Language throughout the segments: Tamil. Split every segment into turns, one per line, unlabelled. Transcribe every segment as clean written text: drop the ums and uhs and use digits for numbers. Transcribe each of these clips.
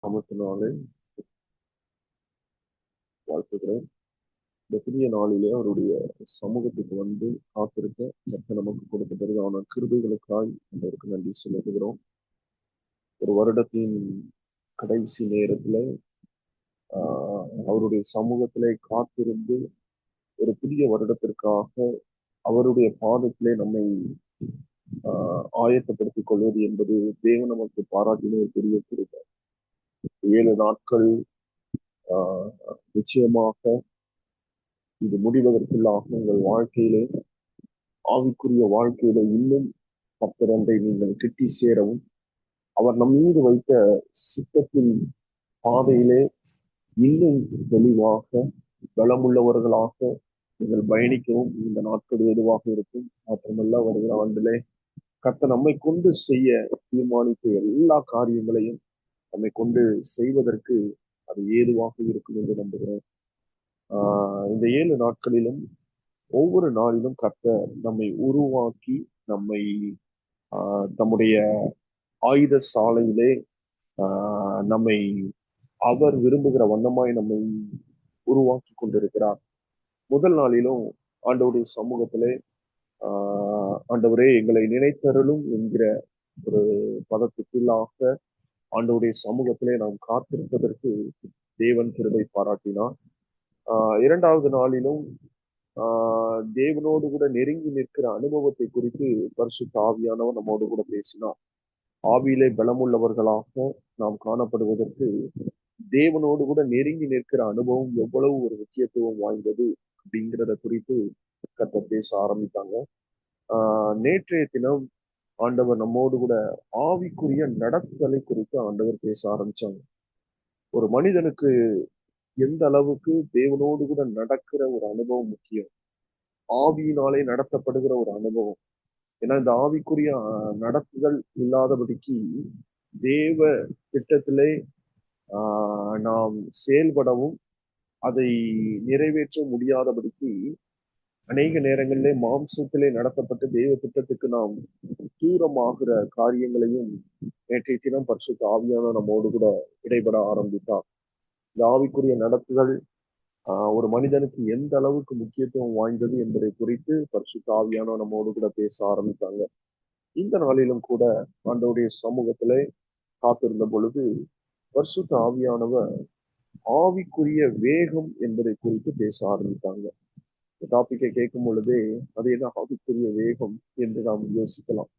நாமத்தினாலே வாழ்த்துக்கிறேன். இந்த புதிய நாளிலே அவருடைய சமூகத்துக்கு வந்து காத்திருக்க கர்த்தர் நமக்கு கொடுத்த பெரிதான கிருபைகளுக்காய் அவருக்கு நன்றி செலுத்துகிறோம். ஒரு வருடத்தின் கடைசி நேரத்துல அவருடைய சமூகத்திலே காத்திருந்து ஒரு புதிய வருடத்திற்காக அவருடைய பாதத்திலே நம்மை ஆயத்தப்படுத்திக் கொள்வது என்பது தேவன் நமக்கு பாராட்டின ஒரு பெரிய கிருபை. 7 நாட்கள் ஆஹ் நிச்சயமாக இது முடிவதற்குள்ளாக உங்கள் வாழ்க்கையிலே ஆவிக்குரிய வாழ்க்கையில இன்னும் கர்த்தரை நீங்கள் கிட்டி சேரவும் அவர் நம் மீது வைத்த சித்தத்தின் பாதையிலே இன்னும் தெளிவாக பலமுள்ளவர்களாக நீங்கள் பயணிக்கவும் இந்த நாட்கள் ஏதுவாக இருக்கும். மாற்றமல்ல வருகிற ஆண்டிலே கர்த்தர் நம்மை கொண்டு செய்ய தீர்மானித்த எல்லா காரியங்களையும் நம்மை கொண்டு செய்வதற்கு அது ஏதுவாக இருக்கும் என்று நம்புகிறேன். இந்த 7 நாட்களிலும் ஒவ்வொரு நாளிலும் கர்த்தர் நம்மை உருவாக்கி நம்மை தம்முடைய ஆயுத சாலையிலே நம்மை அவர் விரும்புகிற வண்ணமாய் நம்மை உருவாக்கி கொண்டிருக்கிறார். முதல் நாளிலும் ஆண்டவருடைய சமூகத்திலே ஆண்டவரே எங்களை நினைத்தருளும் என்கிற ஒரு பதத்துக்குள்ளாக ஆண்டவருடைய சமூகத்திலே நாம் காத்திருப்பதற்கு தேவன் கிருபை பாராட்டினார். 2வது நாளிலும் தேவனோடு கூட நெருங்கி நிற்கிற அனுபவத்தை குறித்து பரிசுத்த ஆவியானவர் நம்மோடு கூட பேசினார். ஆவியிலே பலமுள்ளவர்களாக நாம் காணப்படுவதற்கு தேவனோடு கூட நெருங்கி நிற்கிற அனுபவம் எவ்வளவு ஒரு முக்கியத்துவம் வாய்ந்தது அப்படிங்கிறத குறித்து கர்த்தர் பேச ஆரம்பித்தாங்க. நேற்றைய தினம் ஆண்டவர் நம்மோடு கூட ஆவிக்குரிய நடத்துதலை குறித்து ஆண்டவர் பேச ஆரம்பிச்சாங்க. ஒரு மனிதனுக்கு எந்த அளவுக்கு தேவனோடு கூட நடக்கிற ஒரு அனுபவம் முக்கியம், ஆவியினாலே நடத்தப்படுகிற ஒரு அனுபவம். ஏன்னா இந்த ஆவிக்குரிய நடத்துதல் இல்லாதபடிக்கு தேவ திட்டத்திலே நாம் செயல்படவும் அதை நிறைவேற்ற முடியாதபடிக்கு அநேக நேரங்களிலே மாம்சத்திலே நடத்தப்பட்ட தெய்வ திட்டத்துக்கு நாம் தூரமாகிற காரியங்களையும் நேற்றைய தினம் பரிசுத்த ஆவியான நம்மோடு கூட இடைபட ஆரம்பித்தார். இந்த ஆவிக்குரிய நடத்துதல் ஒரு மனிதனுக்கு எந்த அளவுக்கு முக்கியத்துவம் வாய்ந்தது என்பதை குறித்து பரிசுத்த ஆவியான நம்மோடு கூட பேச ஆரம்பித்தாங்க. இந்த நாளிலும் கூட ஆண்டவருடைய சமூகத்திலே காத்திருந்த பொழுது பரிசுத்த ஆவியானவர் ஆவிக்குரிய வேகம் என்பதை குறித்து பேச ஆரம்பித்தாங்க. இந்த டாபிக்கை கேட்கும் பொழுதே அது என்ன ஆவிக்குரிய வேகம் என்று நாம் யோசிக்கலாம்.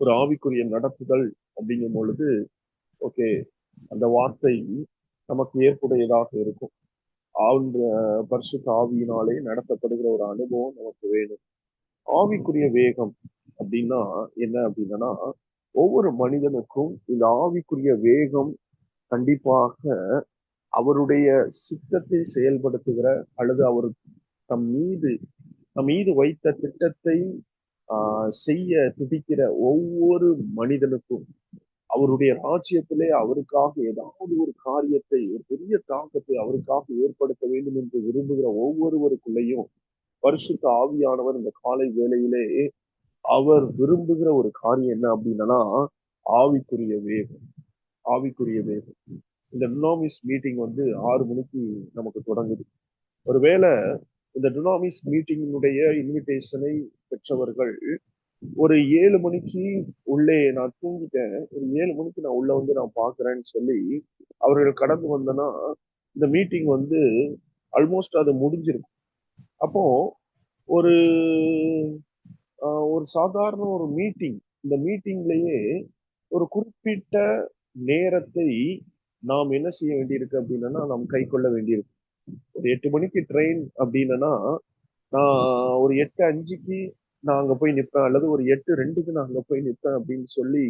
ஒரு ஆவிக்குரிய நடத்துதல் அப்படிங்கும் பொழுது ஓகே, அந்த வார்த்தை நமக்கு ஏற்புடையதாக இருக்கும். பரிசுத்த ஆவியினாலே நடத்தப்படுகிற ஒரு அனுபவம் நமக்கு வேணும். ஆவிக்குரிய வேகம் அப்படின்னா என்ன அப்படின்னா, ஒவ்வொரு மனிதனுக்கும் இந்த ஆவிக்குரிய வேகம் கண்டிப்பாக அவருடைய சித்தத்தை செயல்படுத்துகிற அல்லது அவர் நம் மீது வைத்த திட்டத்தை செய்ய துடிக்கிற ஒவ்வொரு மனிதனுக்கும் அவருடைய ராஜ்யத்திலே அவருக்காக ஏதாவது ஒரு காரியத்தை, ஒரு பெரிய தாக்கத்தை அவருக்காக ஏற்படுத்த வேண்டும் என்று விரும்புகிற ஒவ்வொருவருக்குள்ளேயும் பரிசுத்த ஆவியானவர் இந்த காலை வேளையிலே அவர் விரும்புகிற ஒரு காரியம் என்ன அப்படின்னா ஆவிக்குரிய வேகம். ஆவிக்குரிய வேகம். இந்த டினாமிஸ் மீட்டிங் 6 மணிக்கு நமக்கு தொடங்குது. ஒருவேளை இந்த டினாமிஸ் மீட்டிங்கினுடைய இன்விடேஷனை பெற்றவர்கள் ஒரு 7 மணிக்கு உள்ளே நான் தூங்கிட்டேன், ஒரு 7 மணிக்கு நான் உள்ள நான் பாக்குறேன்னு சொல்லி அவர்கள் கடந்து வந்தனா இந்த மீட்டிங் ஆல்மோஸ்ட் அது முடிஞ்சிருக்கும். அப்போ ஒரு ஒரு சாதாரண ஒரு மீட்டிங், இந்த மீட்டிங்லயே ஒரு குறிப்பிட்ட நேரத்தை நாம் என்ன செய்ய வேண்டியிருக்கு அப்படின்னா நாம் கை கொள்ள வேண்டியிருக்கு. ஒரு 8 மணிக்கு ட்ரெயின் அப்படின்னா நான் ஒரு 8:05 நான் அங்க போய் நிற்பேன், அல்லது ஒரு 8:02 நான் அங்க போய் நிற்பேன் அப்படின்னு சொல்லி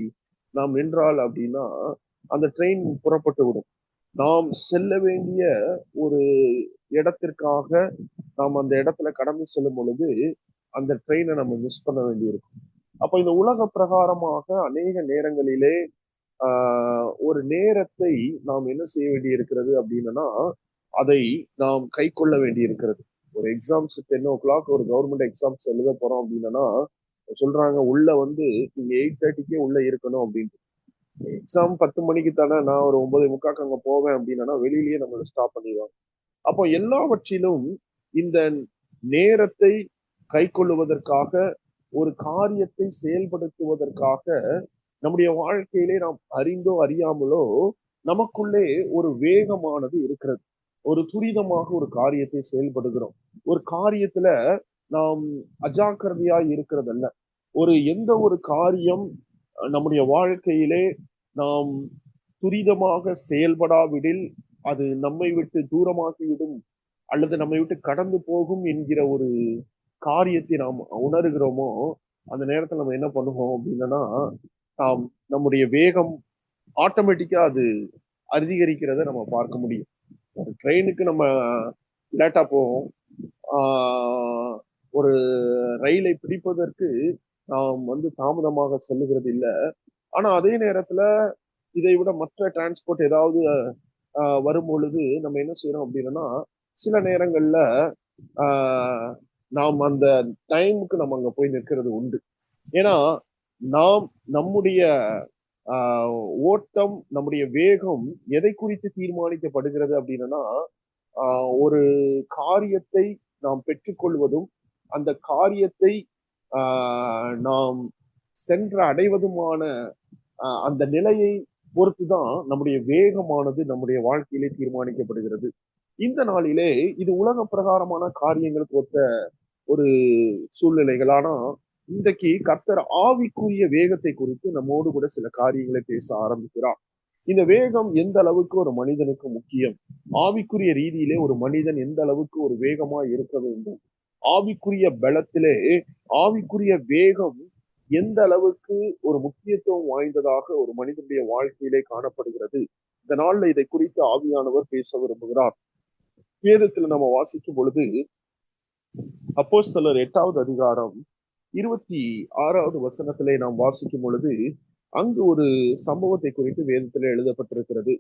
நாம் நின்றால் அப்படின்னா அந்த ட்ரெயின் புறப்பட்டு விடும். நாம் செல்ல வேண்டிய ஒரு இடத்திற்காக நாம் அந்த இடத்துல கடந்து செல்லும் பொழுது அந்த ட்ரெயினை நம்ம மிஸ் பண்ண வேண்டியிருக்கும். அப்ப இந்த உலக பிரகாரமாக அநேக நேரங்களிலே ஒரு நேரத்தை நாம் என்ன செய்ய வேண்டி இருக்கிறது அப்படின்னா அதை நாம் கை கொள்ள வேண்டி இருக்கிறது. ஒரு எக்ஸாம்ஸ் 10 o'clock ஒரு கவர்மெண்ட் எக்ஸாம்ஸ் எழுத போறோம் அப்படின்னா சொல்றாங்க உள்ள நீங்க 8:30க்கே உள்ள இருக்கணும் அப்படின்ட்டு. எக்ஸாம் 10 மணிக்கு தானே, நான் ஒரு 9:45 அங்க போவேன் அப்படின்னா வெளியிலேயே நம்மளை ஸ்டாப் பண்ணிடுவாங்க. அப்போ எல்லாவற்றிலும் இந்த நேரத்தை கைக்கொள்ளுவதற்காக, ஒரு காரியத்தை செயல்படுத்துவதற்காக நம்முடைய வாழ்க்கையிலே நாம் அறிந்தோ அறியாமலோ நமக்குள்ளே ஒரு வேகமானது இருக்கிறது. ஒரு துரிதமாக ஒரு காரியத்தை செயல்படுகிறோம். ஒரு காரியத்துல நாம் அஜாக்கிரதையாய் இருக்கிறதல்ல. எந்த ஒரு காரியம் நம்முடைய வாழ்க்கையிலே நாம் துரிதமாக செயல்படாவிடில் அது நம்மை விட்டு தூரமாகிவிடும் அல்லது நம்மை விட்டு கடந்து போகும் என்கிற ஒரு காரியத்தை நாம் உணர்கிறோமோ, அந்த நேரத்துல நம்ம என்ன பண்ணுவோம் அப்படின்னா, நாம் நம்முடைய வேகம் ஆட்டோமேட்டிக்கா அது அதிகரிக்கிறத நம்ம பார்க்க முடியும். ட்ரெயினுக்கு நம்ம லேட்டா போவோம். ஆஹ் ஒரு ரயிலை பிடிப்பதற்கு நாம் தாமதமாக செல்லுகிறது இல்லை. ஆனா அதே நேரத்துல இதை விட மற்ற டிரான்ஸ்போர்ட் ஏதாவது வரும் பொழுது நம்ம என்ன செய்யறோம் அப்படின்னா, சில நேரங்கள்ல ஆஹ் நாம் அந்த டைமுக்கு நம்ம அங்க போய் நிற்கிறது உண்டு. ஏன்னா நாம் நம்முடைய ஓட்டம், நம்முடைய வேகம் எதை குறித்து தீர்மானிக்கப்படுகிறது அப்படின்னா, ஒரு காரியத்தை நாம் பெற்றுக்கொள்வதும் அந்த காரியத்தை நாம் சென்று அடைவதுமான அந்த நிலையை பொறுத்துதான் நம்முடைய வேகமானது நம்முடைய வாழ்க்கையிலே தீர்மானிக்கப்படுகிறது. இந்த நாளிலே இது உலக பிரகாரமான காரியங்களுக்கு ஒத்த ஒரு சூழ்நிலைகள். ஆனா இன்றைக்கு கர்த்தர் ஆவிக்குரிய வேகத்தை குறித்து நம்மோடு கூட சில காரியங்களை பேச ஆரம்பிக்கிறார். இந்த வேகம் எந்த அளவுக்கு ஒரு மனிதனுக்கு முக்கியம், ஆவிக்குரிய ரீதியிலே ஒரு மனிதன் எந்த அளவுக்கு ஒரு வேகமா இருக்க வேண்டும், ஆவிக்குரிய பலத்திலே ஆவிக்குரிய வேகம் எந்த அளவுக்கு ஒரு முக்கியத்துவம் வாய்ந்ததாக ஒரு மனிதனுடைய வாழ்க்கையிலே காணப்படுகிறது. இந்த நாள்ல இதை குறித்து ஆவியானவர் பேச விரும்புகிறார். வேதத்துல நம்ம வாசிக்கும் பொழுது அப்போஸ்தலர் 8வது அதிகாரம் 26வது வசனத்திலே நாம் வாசிக்கும் பொழுது அங்கு ஒரு சம்பவத்தை குறித்து வேதத்திலே எழுதப்பட்டிருக்கிறது.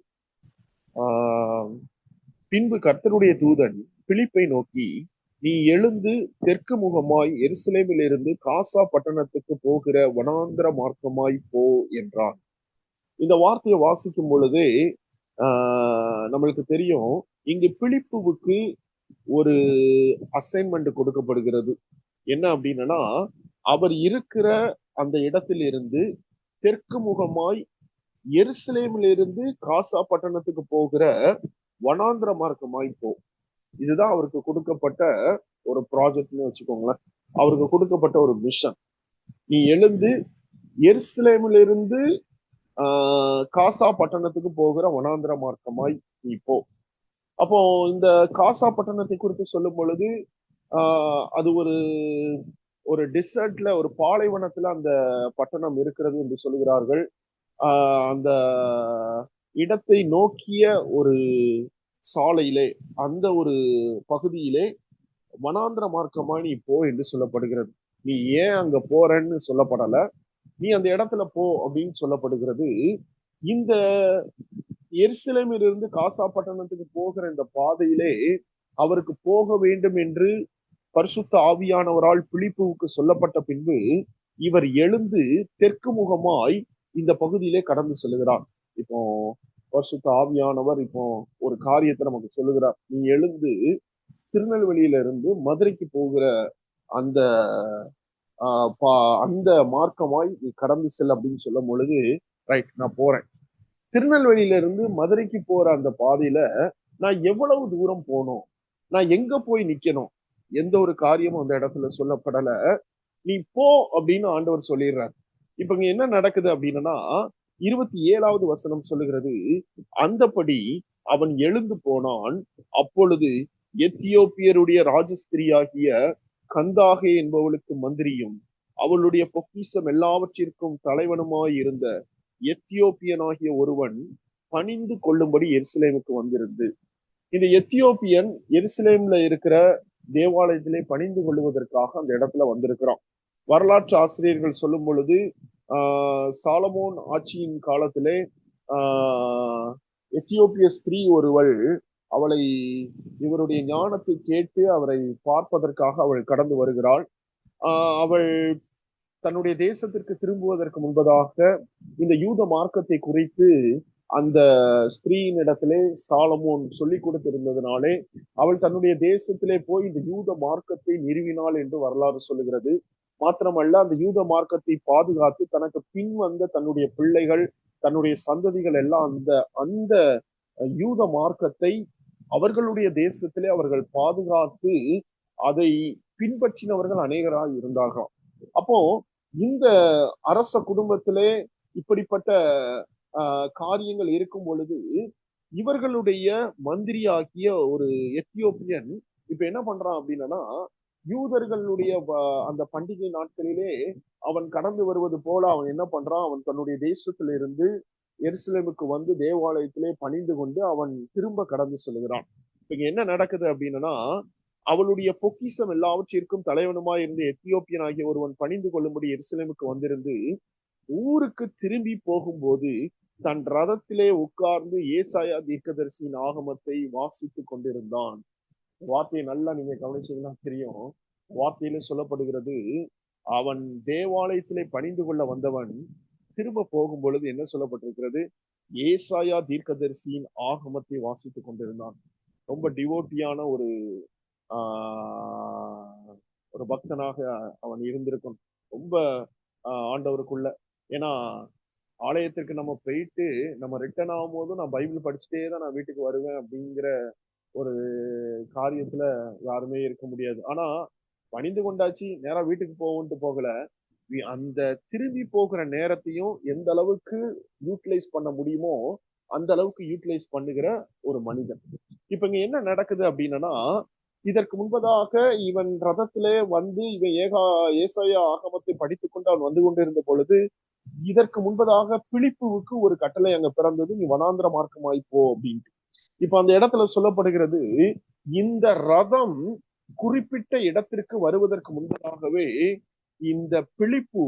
பின்பு கர்த்தருடைய தூதன் பிலிப்பை நோக்கி, நீ எழுந்து தெற்கு முகமாய் எருசலேமில் இருந்து காசா பட்டணத்துக்கு போகிற வனாந்திர மார்க்கமாய் போ என்றான். இந்த வார்த்தையை வாசிக்கும் பொழுதே நம்மளுக்கு தெரியும், இங்கு பிலிப்புவுக்கு ஒரு அசைன்மெண்ட் கொடுக்கப்படுகிறது. என்ன அப்படின்னா, அவர் இருக்கிற அந்த இடத்தில் இருந்து தெற்கு முகமாய் எருசலேமில் இருந்து காசா பட்டணத்துக்கு போகிற வனாந்திர மார்க்கமாய் போ. இதுதான் அவருக்கு கொடுக்கப்பட்ட ஒரு ப்ராஜெக்ட்னு வச்சுக்கோங்களேன். அவருக்கு கொடுக்கப்பட்ட ஒரு மிஷன். நீ எழுந்து எருசலேமில் இருந்து காசா பட்டணத்துக்கு போகிற வனாந்திர மார்க்கமாய் நீ போ. அப்போ இந்த காசா பட்டணத்தை குறித்து சொல்லும் பொழுது அது ஒரு டிசர்ட்ல, ஒரு பாலைவனத்துல அந்த பட்டணம் இருக்கிறது என்று சொல்கிறார்கள். அந்த இடத்தை நோக்கிய ஒரு சாலையிலே, அந்த ஒரு பகுதியிலே வனாந்திர மார்க்கமா நீ போ என்று சொல்லப்படுகிறது. நீ ஏன் அங்க போறன்னு சொல்லப்படல, நீ அந்த இடத்துல போ அப்படின்னு சொல்லப்படுகிறது. இந்த எருசலேமில் இருந்து காசா பட்டணத்துக்கு போகிற இந்த பாதையிலே அவருக்கு போக வேண்டும் என்று பரிசுத்த ஆவியானவரால் பிலிப்புவுக்கு சொல்லப்பட்ட பின்பு இவர் எழுந்து தெற்கு முகமாய் இந்த பகுதியிலே கடந்து செல்கிறார். இப்போ பரிசுத்த ஆவியானவர் இப்போ ஒரு காரியத்தை நமக்கு சொல்லுகிறார். நீ எழுந்து திருநெல்வேலியில இருந்து மதுரைக்கு போகிற அந்த அந்த மார்க்கமாய் நீ கடந்து செல் அப்படின்னு சொல்லும் பொழுது, ரைட், நான் போறேன். திருநெல்வேலியில இருந்து மதுரைக்கு போற அந்த பாதையில நான் எவ்வளவு தூரம் போகணும், நான் எங்க போய் நிக்கணும், எந்த ஒரு காரியமும் அந்த இடத்துல சொல்லப்படல. நீ போ அப்படின்னு ஆண்டவர் சொல்லிடுறார். இப்ப இங்க என்ன நடக்குது அப்படின்னா, 27வது வசனம் சொல்லுகிறது, அந்தபடி அவன் எழுந்து போனான். அப்பொழுது எத்தியோப்பியருடைய ராஜஸ்திரியாகிய கந்தாகே என்பவளுக்கு மந்திரியும் அவளுடைய பொக்கிஷம் எல்லாவற்றிற்கும் தலைவனுமாய் இருந்த எத்தியோப்பியனாகிய ஒருவன் பணிந்து கொள்ளும்படி எருசலேமுக்கு வந்திருந்து. இந்த எத்தியோப்பியன் எருசலேம்ல இருக்கிற தேவாலயத்திலே பணிந்து கொள்வதற்காக அந்த இடத்துல வந்திருக்கிறான். வரலாற்று ஆசிரியர்கள் சொல்லும் பொழுது சாலமோன் ஆட்சியின் காலத்திலே எத்தியோப்பிய ஸ்திரீ ஒருவள் அவளை இவருடைய ஞானத்தை கேட்டு அவரை பார்ப்பதற்காக அவள் கடந்து வருகிறாள். அவள் தன்னுடைய தேசத்திற்கு திரும்புவதற்கு முன்பதாக இந்த யூத மார்க்கத்தை குறித்து அந்த ஸ்திரீயின் இடத்திலே சாலமோன் சொல்லிக் கொடுத்திருந்ததினாலே அவள் தன்னுடைய தேசத்திலே போய் இந்த யூத மார்க்கத்தை நிறுவினாள் என்று வரலாறு சொல்லுகிறது. மாத்திரமல்ல, அந்த யூத மார்க்கத்தை பாதுகாத்து தனக்கு பின் வந்த தன்னுடைய பிள்ளைகள், தன்னுடைய சந்ததிகள் எல்லாம் அந்த அந்த யூத மார்க்கத்தை அவர்களுடைய தேசத்திலே அவர்கள் பாதுகாத்து அதை பின்பற்றினவர்கள் அநேகராக இருந்தார்கள். அப்போ இந்த அரச குடும்பத்திலே இப்படிப்பட்ட காரியங்கள் இருக்கும் பொழுது இவர்களுடைய மந்திரியாகிய ஒரு எத்தியோப்பியன் இப்ப என்ன பண்றான் அப்படின்னா, யூதர்களுடைய அந்த பண்டிகை நாட்களிலே அவன் கடந்து வருவது போல அவன் என்ன பண்றான், அவன் தன்னுடைய தேசத்திலிருந்து எருசலேமுக்கு வந்து தேவாலயத்திலே பணிந்து கொண்டு அவன் திரும்ப கடந்து செல்கிறான். இங்க என்ன நடக்குது அப்படின்னா, அவளுடைய பொக்கிஷம் எல்லாவற்றிற்கும் தலைவனுமாய் இருந்த எத்தியோப்பியன் ஆகிய ஒருவன் பணிந்து கொள்ளும்படி எருசலேமுக்கு வந்திருந்து ஊருக்கு திரும்பி போகும்போது தன் ரதத்திலே உட்கார்ந்து ஏசாயா தீர்க்கதரிசியின் ஆகமத்தை வாசித்துக் கொண்டிருந்தான். வார்த்தையை நல்லா நீங்க கவனிச்சீங்கன்னா தெரியும். வார்த்தையில சொல்லப்படுகிறது, அவன் தேவாலயத்திலே பணிந்து கொள்ள வந்தவன் திரும்ப போகும் பொழுது என்ன சொல்லப்பட்டிருக்கிறது, ஏசாயா தீர்க்கதரிசியின் ஆகமத்தை வாசித்துக் கொண்டிருந்தான். ரொம்ப டிவோட்டியான ஒரு பக்தனாக அவன் இருந்திருக்கும், ரொம்ப ஆண்டவருக்குள்ள. ஏன்னா ஆலயத்திற்கு நம்ம போயிட்டு நம்ம ரிட்டர்ன் ஆகும் போதும் நான் பைபிள் படிச்சுட்டே தான் நான் வீட்டுக்கு வருவேன் அப்படிங்கிற ஒரு காரியத்துல யாருமே இருக்க முடியாது. ஆனா பணிந்து கொண்டாச்சு, நேரா வீட்டுக்கு போகும்ட்டு போகல, அந்த திரும்பி போகிற நேரத்தையும் எந்த அளவுக்கு யூட்டிலைஸ் பண்ண முடியுமோ அந்த அளவுக்கு யூட்டிலைஸ் பண்ணுகிற ஒரு மனிதன். இப்ப இங்க என்ன நடக்குது அப்படின்னா, இதற்கு முன்பதாக இவன் ரதத்திலே வந்து இவன் ஏசாயா ஆகமத்தை படித்துக் கொண்டு அவன் வந்து கொண்டிருந்த பொழுது இதற்கு முன்பதாக பிலிப்புவுக்கு ஒரு கட்டளை அங்க பிறந்தது, நீ வனாந்திர மார்க்கமாய் போ அப்படின்ட்டு. இப்ப அந்த இடத்துல சொல்லப்படுகிறது, இந்த ரதம் குறிப்பிட்ட இடத்திற்கு வருவதற்கு முன்பதாகவே இந்த பிலிப்பு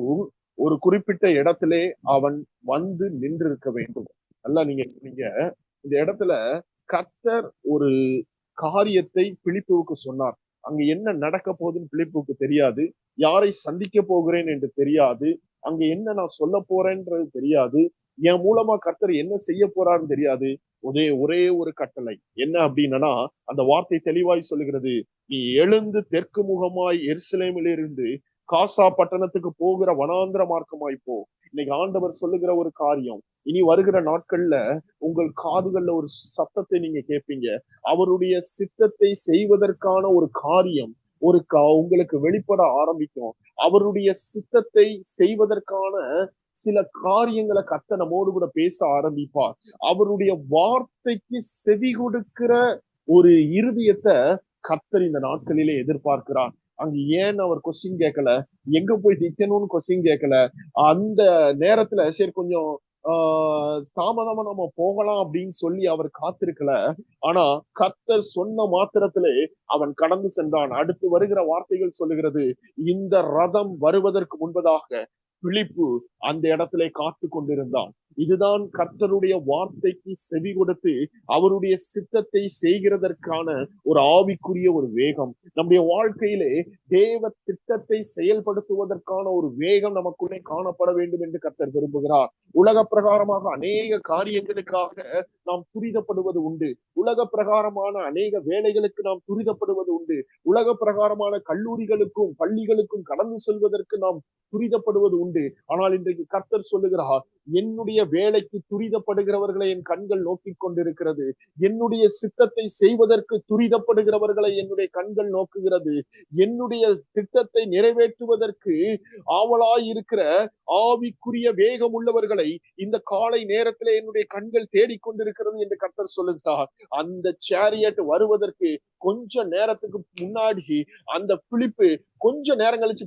ஒரு குறிப்பிட்ட இடத்திலே அவன் வந்து நின்று இருக்க வேண்டும். நல்லா நீங்க இந்த இடத்துல கர்த்தர் ஒரு காரியத்தை பிலிப்புவுக்கு சொன்னார். அங்க என்ன நடக்க போகுதுன்னு பிலிப்புவுக்கு தெரியாது, யாரை சந்திக்க போகிறேன் என்று தெரியாது, அங்க என்ன நான் சொல்ல போறேன்றது தெரியாது, என் மூலமா கர்த்தர் என்ன செய்ய போறாருன்னு தெரியாது. ஒரே ஒரு கட்டளை என்ன அப்படின்னா, அந்த வார்த்தை தெளிவாய் சொல்லுகிறது, நீ எழுந்து தெற்கு முகமாய் எருசலேமில் இருந்து காசா பட்டணத்துக்கு போகிற வனாந்திர மார்க்கமாய் போ. இன்னைக்கு ஆண்டவர் சொல்லுகிற ஒரு காரியம், இனி வருகிற நாட்கள்ல உங்கள் காதுகள்ல ஒரு சத்தத்தை நீங்க கேட்பீங்க. அவருடைய சித்தத்தை செய்வதற்கான ஒரு காரியம் உங்களுக்கு வெளிப்பட ஆரம்பிக்கும். அவருடைய சித்தத்தை செய்வதற்கான சில காரியங்களை கர்த்தர் நம்மோடு கூட பேச ஆரம்பிப்பார். அவருடைய வார்த்தைக்கு செவி கொடுக்கிற ஒரு இருதயத்தை கர்த்தர் இந்த நாட்களிலே எதிர்பார்க்கிறார். அங்க ஏன் அவர் கொஸ்டின் கேட்கல, எங்க போய் நிக்கணும்னு கொஸ்டின் கேட்கல. அந்த நேரத்துல சரி கொஞ்சம் தாமதமா நம்ம போகலாம் அப்படின்னு சொல்லி அவர் காத்திருக்கல. ஆனா கர்த்தர் சொன்ன மாத்திரத்திலே அவன் கடந்து சென்றான். அடுத்து வருகிற வார்த்தைகள் சொல்லுகிறது, இந்த ரதம் வருவதற்கு முன்பதாக பிலிப்பு அந்த இடத்திலே காத்து கொண்டிருந்தான். இதுதான் கர்த்தருடைய வார்த்தைக்கு செவி கொடுத்து அவருடைய சித்தத்தை செய்கிறதற்கான ஒரு ஆவிக்குரிய ஒரு வேகம். நம்முடைய வாழ்க்கையிலே தேவ திட்டத்தை செயல்படுத்துவதற்கான ஒரு வேகம் நமக்குள்ளே காணப்பட வேண்டும் என்று கர்த்தர் விரும்புகிறார். உலக பிரகாரமாக அநேக காரியங்களுக்காக நாம் துரிதப்படுவது உண்டு. உலக பிரகாரமான அநேக வேலைகளுக்கு நாம் துரிதப்படுவது உண்டு. உலக பிரகாரமான கல்லூரிகளுக்கும் பள்ளிகளுக்கும் கடந்து செல்வதற்கு நாம் துரிதப்படுவது உண்டு. ஆனால் இன்றைக்கு கர்த்தர் சொல்லுகிறார், என்னுடைய வேலைக்கு துரிதப்படுகிறவர்களை என் கண்கள் நோக்கி கொண்டிருக்கிறது. என்னுடைய சித்தத்தை செய்வதற்கு துரிதப்படுகிறவர்களை என்னுடைய கண்கள் நோக்குகிறது. என்னுடைய திட்டத்தை நிறைவேற்றுவதற்கு ஆவலாய் இருக்கிற ஆவிக்குரிய வேகம் உள்ளவர்களை இந்த காலை நேரத்திலே என்னுடைய கண்கள் தேடிக்கொண்டிருக்கிறது என்று கர்த்தர் சொல்லுகிறார். அந்த சேரியட் வருவதற்கு கொஞ்ச நேரத்துக்கு முன்னாடி அந்த பிலிப்பு கொஞ்ச நேரம் கழிச்சு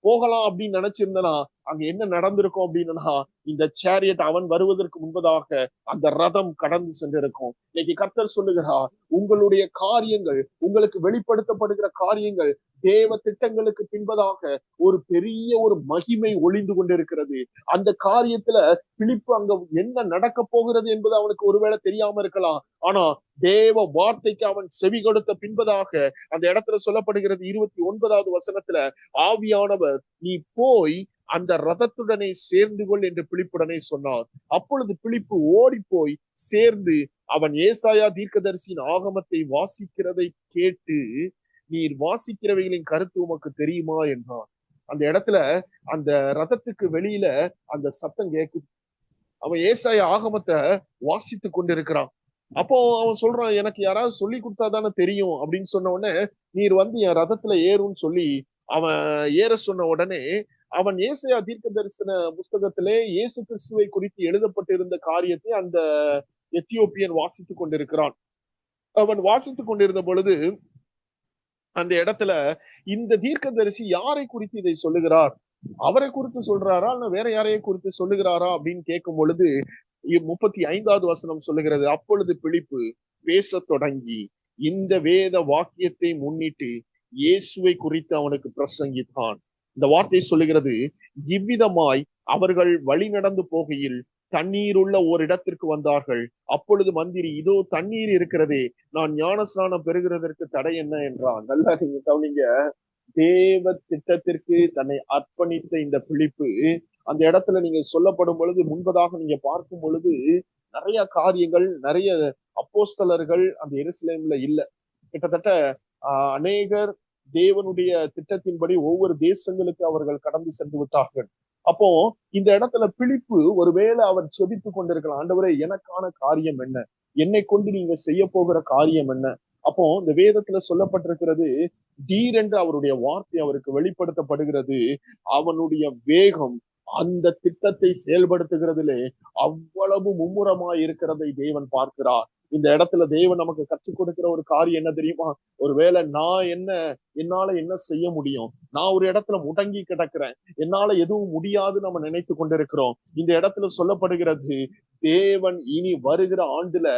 போகலாம் அப்படின்னு நினைச்சிருந்தனா அங்க என்ன நடந்திருக்கும் அப்படின்னா, இந்த சேரியட் அவன் வருவதற்கு முன்பதாக அந்த ரதம் கடந்து சென்றிருக்கும். இன்னைக்கு கர்த்தர் சொல்லுகிறார், உங்களுடைய காரியங்கள், உங்களுக்கு வெளிப்படுத்தப்படுகிற காரியங்கள் தேவ திட்டங்களுக்கு பின்பதாக ஒரு பெரிய ஒரு மகிமை ஒளிந்து கொண்டிருக்கிறது. அந்த காரியத்துல பிலிப்பு அங்க என்ன நடக்க போகிறது என்பது அவனுக்கு ஒருவேளை தெரியாம இருக்கலாம். ஆனா தேவ வார்த்தைக்கு அவன் செவி கொடுத்த பின்பதாக அந்த இடத்துல சொல்லப்படுகிறது 29வது வசனத்துல, ஆவியானவர் நீ போய் அந்த ரதத்துடனே சேர்ந்து கொள் என்று பிலிப்புடனே சொன்னார். அப்பொழுது பிலிப்பு ஓடி போய் சேர்ந்து அவன் ஏசாயா தீர்க்கதரிசியின் ஆகமத்தை வாசிக்கிறதை கேட்டு, நீர் வாசிக்கிறவைகளின் கருத்து உமக்கு தெரியுமா என்றான். அந்த இடத்துல அந்த ரதத்துக்கு வெளியில அந்த சத்தம் கேட்குது. அவன் ஏசாயா ஆகமத்தை வாசித்து கொண்டிருக்கிறான். அப்போ அவன் சொல்றான், எனக்கு யாராவது சொல்லி கொடுத்தாதானே தெரியும் அப்படின்னு சொன்ன உடனே, நீர் வந்து என் ரதத்துல ஏறுன்னு சொல்லி அவன் ஏற சொன்ன உடனே, அவன் ஏசாயா தீர்க்க தரிசன புஸ்தகத்திலே இயேசு கிறிஸ்துவை குறித்து எழுதப்பட்டிருந்த காரியத்தை அந்த எத்தியோப்பியன் வாசித்துக் கொண்டிருக்கிறான். அவன் வாசித்துக் கொண்டிருந்த பொழுது அந்த இடத்துல இந்த தீர்க்கதரிசி யாரை குறித்து இதை சொல்லுகிறார், அவரை குறித்து சொல்றாரா இல்ல வேற யாரையை குறித்து சொல்லுகிறாரா அப்படின்னு கேட்கும் பொழுது 35வது வசனம் சொல்லுகிறது, அப்பொழுது பிலிப்பு பேச தொடங்கி இந்த வேத வாக்கியத்தை முன்னிட்டு இயேசுவை குறித்து அவனுக்கு பிரசங்கித்தான். இந்த வார்த்தை சொல்லுகிறது, இவ்விதமாய் அவர்கள் வழி நடந்து போகையில் தண்ணீர் உள்ள ஓரிடத்திற்கு வந்தார்கள். அப்பொழுது மந்திரி, இதோ தண்ணீர் இருக்கிறதே, நான் ஞானஸ்நானம் பெறுகிறதற்கு தடை என்ன என்றான். நல்லா நீங்க கவனிங்க, தேவ திட்டத்திற்கு தன்னை அர்ப்பணித்த இந்த பிலிப்பு அந்த இடத்துல நீங்க சொல்லப்படும் பொழுது, முன்பதாக நீங்க பார்க்கும் பொழுது நிறைய காரியங்கள், நிறைய அப்போஸ்தலர்கள் அந்த எருசலேம்ல இல்ல. கிட்டத்தட்ட அநேகர் தேவனுடைய திட்டத்தின்படி ஒவ்வொரு தேசங்களுக்கு அவர்கள் கடந்து சென்று விட்டார்கள். அப்போ இந்த இடத்துல பிலிப்பு ஒருவேளை அவர் செபித்து கொண்டிருக்கலாம், ஆண்டவரே எனக்கான காரியம் என்ன, என்னை கொண்டு நீங்க செய்ய போகிற காரியம் என்ன. அப்போ இந்த வேதத்துல சொல்லப்பட்டிருக்கிறது, தீரென்று அவருடைய வார்த்தை அவருக்கு வெளிப்படுத்தப்படுகிறது. அவனுடைய வேகம் அந்த திட்டத்தை செயல்படுத்துகிறதிலே அவ்வளவு மும்முரமாய் இருக்கிறதை தேவன் பார்க்கிறார். இந்த இடத்துல தேவன் நமக்கு கற்றுக் கொடுக்கிற ஒரு காரியம் என்ன தெரியுமா, ஒருவேளை என்னால என்ன செய்ய முடியும், நான் ஒரு இடத்துல முடங்கி கிடக்கிறேன், என்னால எதுவும் முடியாது நம்ம நினைத்து கொண்டிருக்கிறோம். இந்த இடத்துல சொல்லப்படுகிறது, தேவன் இனி வருகிற ஆண்டுல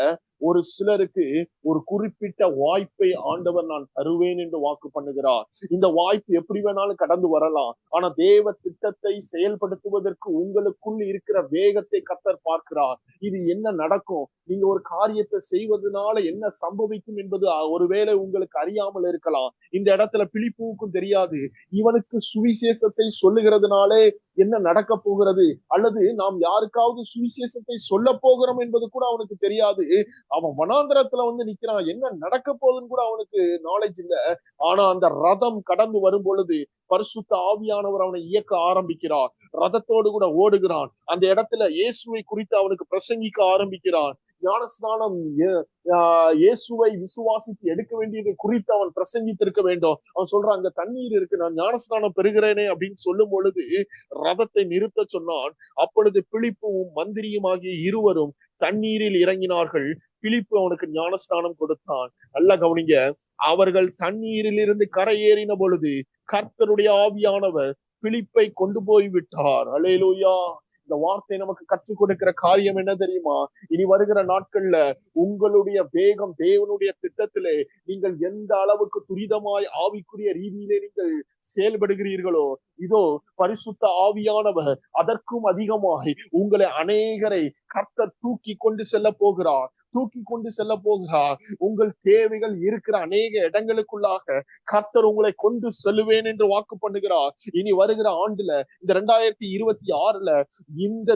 ஒரு சிலருக்கு ஒரு குறிப்பிட்ட வாய்ப்பை ஆண்டவர் நான் தருவேன் என்று வாக்கு பண்ணுகிறார். இந்த வாய்ப்பு எப்படி வேணாலும் கடந்து வரலாம். ஆனா தேவ திட்டத்தை செயல்படுத்துவதற்கு உங்களுக்குள் இருக்கிற வேகத்தை கர்த்தர் பார்க்கிறார். இது என்ன நடக்கும், நீங்க ஒரு காரியத்தை செய்வதனால என்ன சம்பவிக்கும் என்பது ஒருவேளை உங்களுக்கு அறியாமல் இருக்கலாம். இந்த இடத்துல பிலிப்புவுக்கும் தெரியாது, இவனுக்கு சுவிசேஷத்தை சொல்லுகிறதுனாலே என்ன நடக்க போகிறது, அல்லது நாம் யாருக்காவது சுவிசேஷத்தை சொல்ல போகிறோம் என்பது கூட அவனுக்கு தெரியாது. அவன் வனாந்திரத்துல வந்து நிக்கிறான், என்ன நடக்க போகுதுன்னு கூட அவனுக்கு நாலேஜ் இல்ல. ஆனா அந்த ரதம் கடந்து வரும் பொழுது பரிசுத்த ஆவியானவர் அவனை இயக்க ஆரம்பிக்கிறார். ரதத்தோடு கூட ஓடுகிறான். அந்த இடத்துல இயேசுவை குறித்து அவனுக்கு பிரசங்கிக்க ஆரம்பிக்கிறான். ஞானஸ்நானம் இயேசுவை விசுவாசித்து எடுக்க வேண்டியது குறித்து அவன் பிரசங்கித்திருக்க வேண்டும். அவன் சொல்றான், அங்க தண்ணீர் இருக்கு, நான் ஞானஸ்நானம் பெறுகிறேனே அப்படின்னு சொல்லும் பொழுது ரதத்தை நிறுத்த சொன்னான். அப்பொழுது பிலிப்பும் மந்திரியும் ஆகிய இருவரும் தண்ணீரில் இறங்கினார்கள். பிலிப்பு அவனுக்கு ஞானஸ்நானம் கொடுத்தான். நல்லா கவனிங்க, அவர்கள் தண்ணீரில் இருந்து கரையேறின பொழுது கர்த்தருடைய ஆவியானவர் பிலிப்பை கொண்டு போய் விட்டார். அல்லேலூயா. இந்த வார்த்தை நமக்கு கற்றுக் கொடுக்கிற காரியம் என்ன தெரியுமா, இனி வருகிற நாட்கள்ல உங்களுடைய வேகம் தேவனுடைய திட்டத்திலே நீங்கள் எந்த அளவுக்கு துரிதமாய் ஆவிக்குரிய ரீதியிலே நீங்கள் செயல்படுகிறீர்களோ, இதோ பரிசுத்த ஆவியானவர் அதற்கும் அதிகமாய் உங்களை அநேகரை கர்த்தர் தூக்கி கொண்டு செல்ல போகிறார். உங்கள் தேவைகள் இருக்கிற அநேக இடங்களுக்குள்ளாக கர்த்தர் உங்களை கொண்டு செல்லுவேன் என்று வாக்கு பண்ணுகிறார். இனி வருகிற ஆண்டுல, இந்த 2026ல இந்த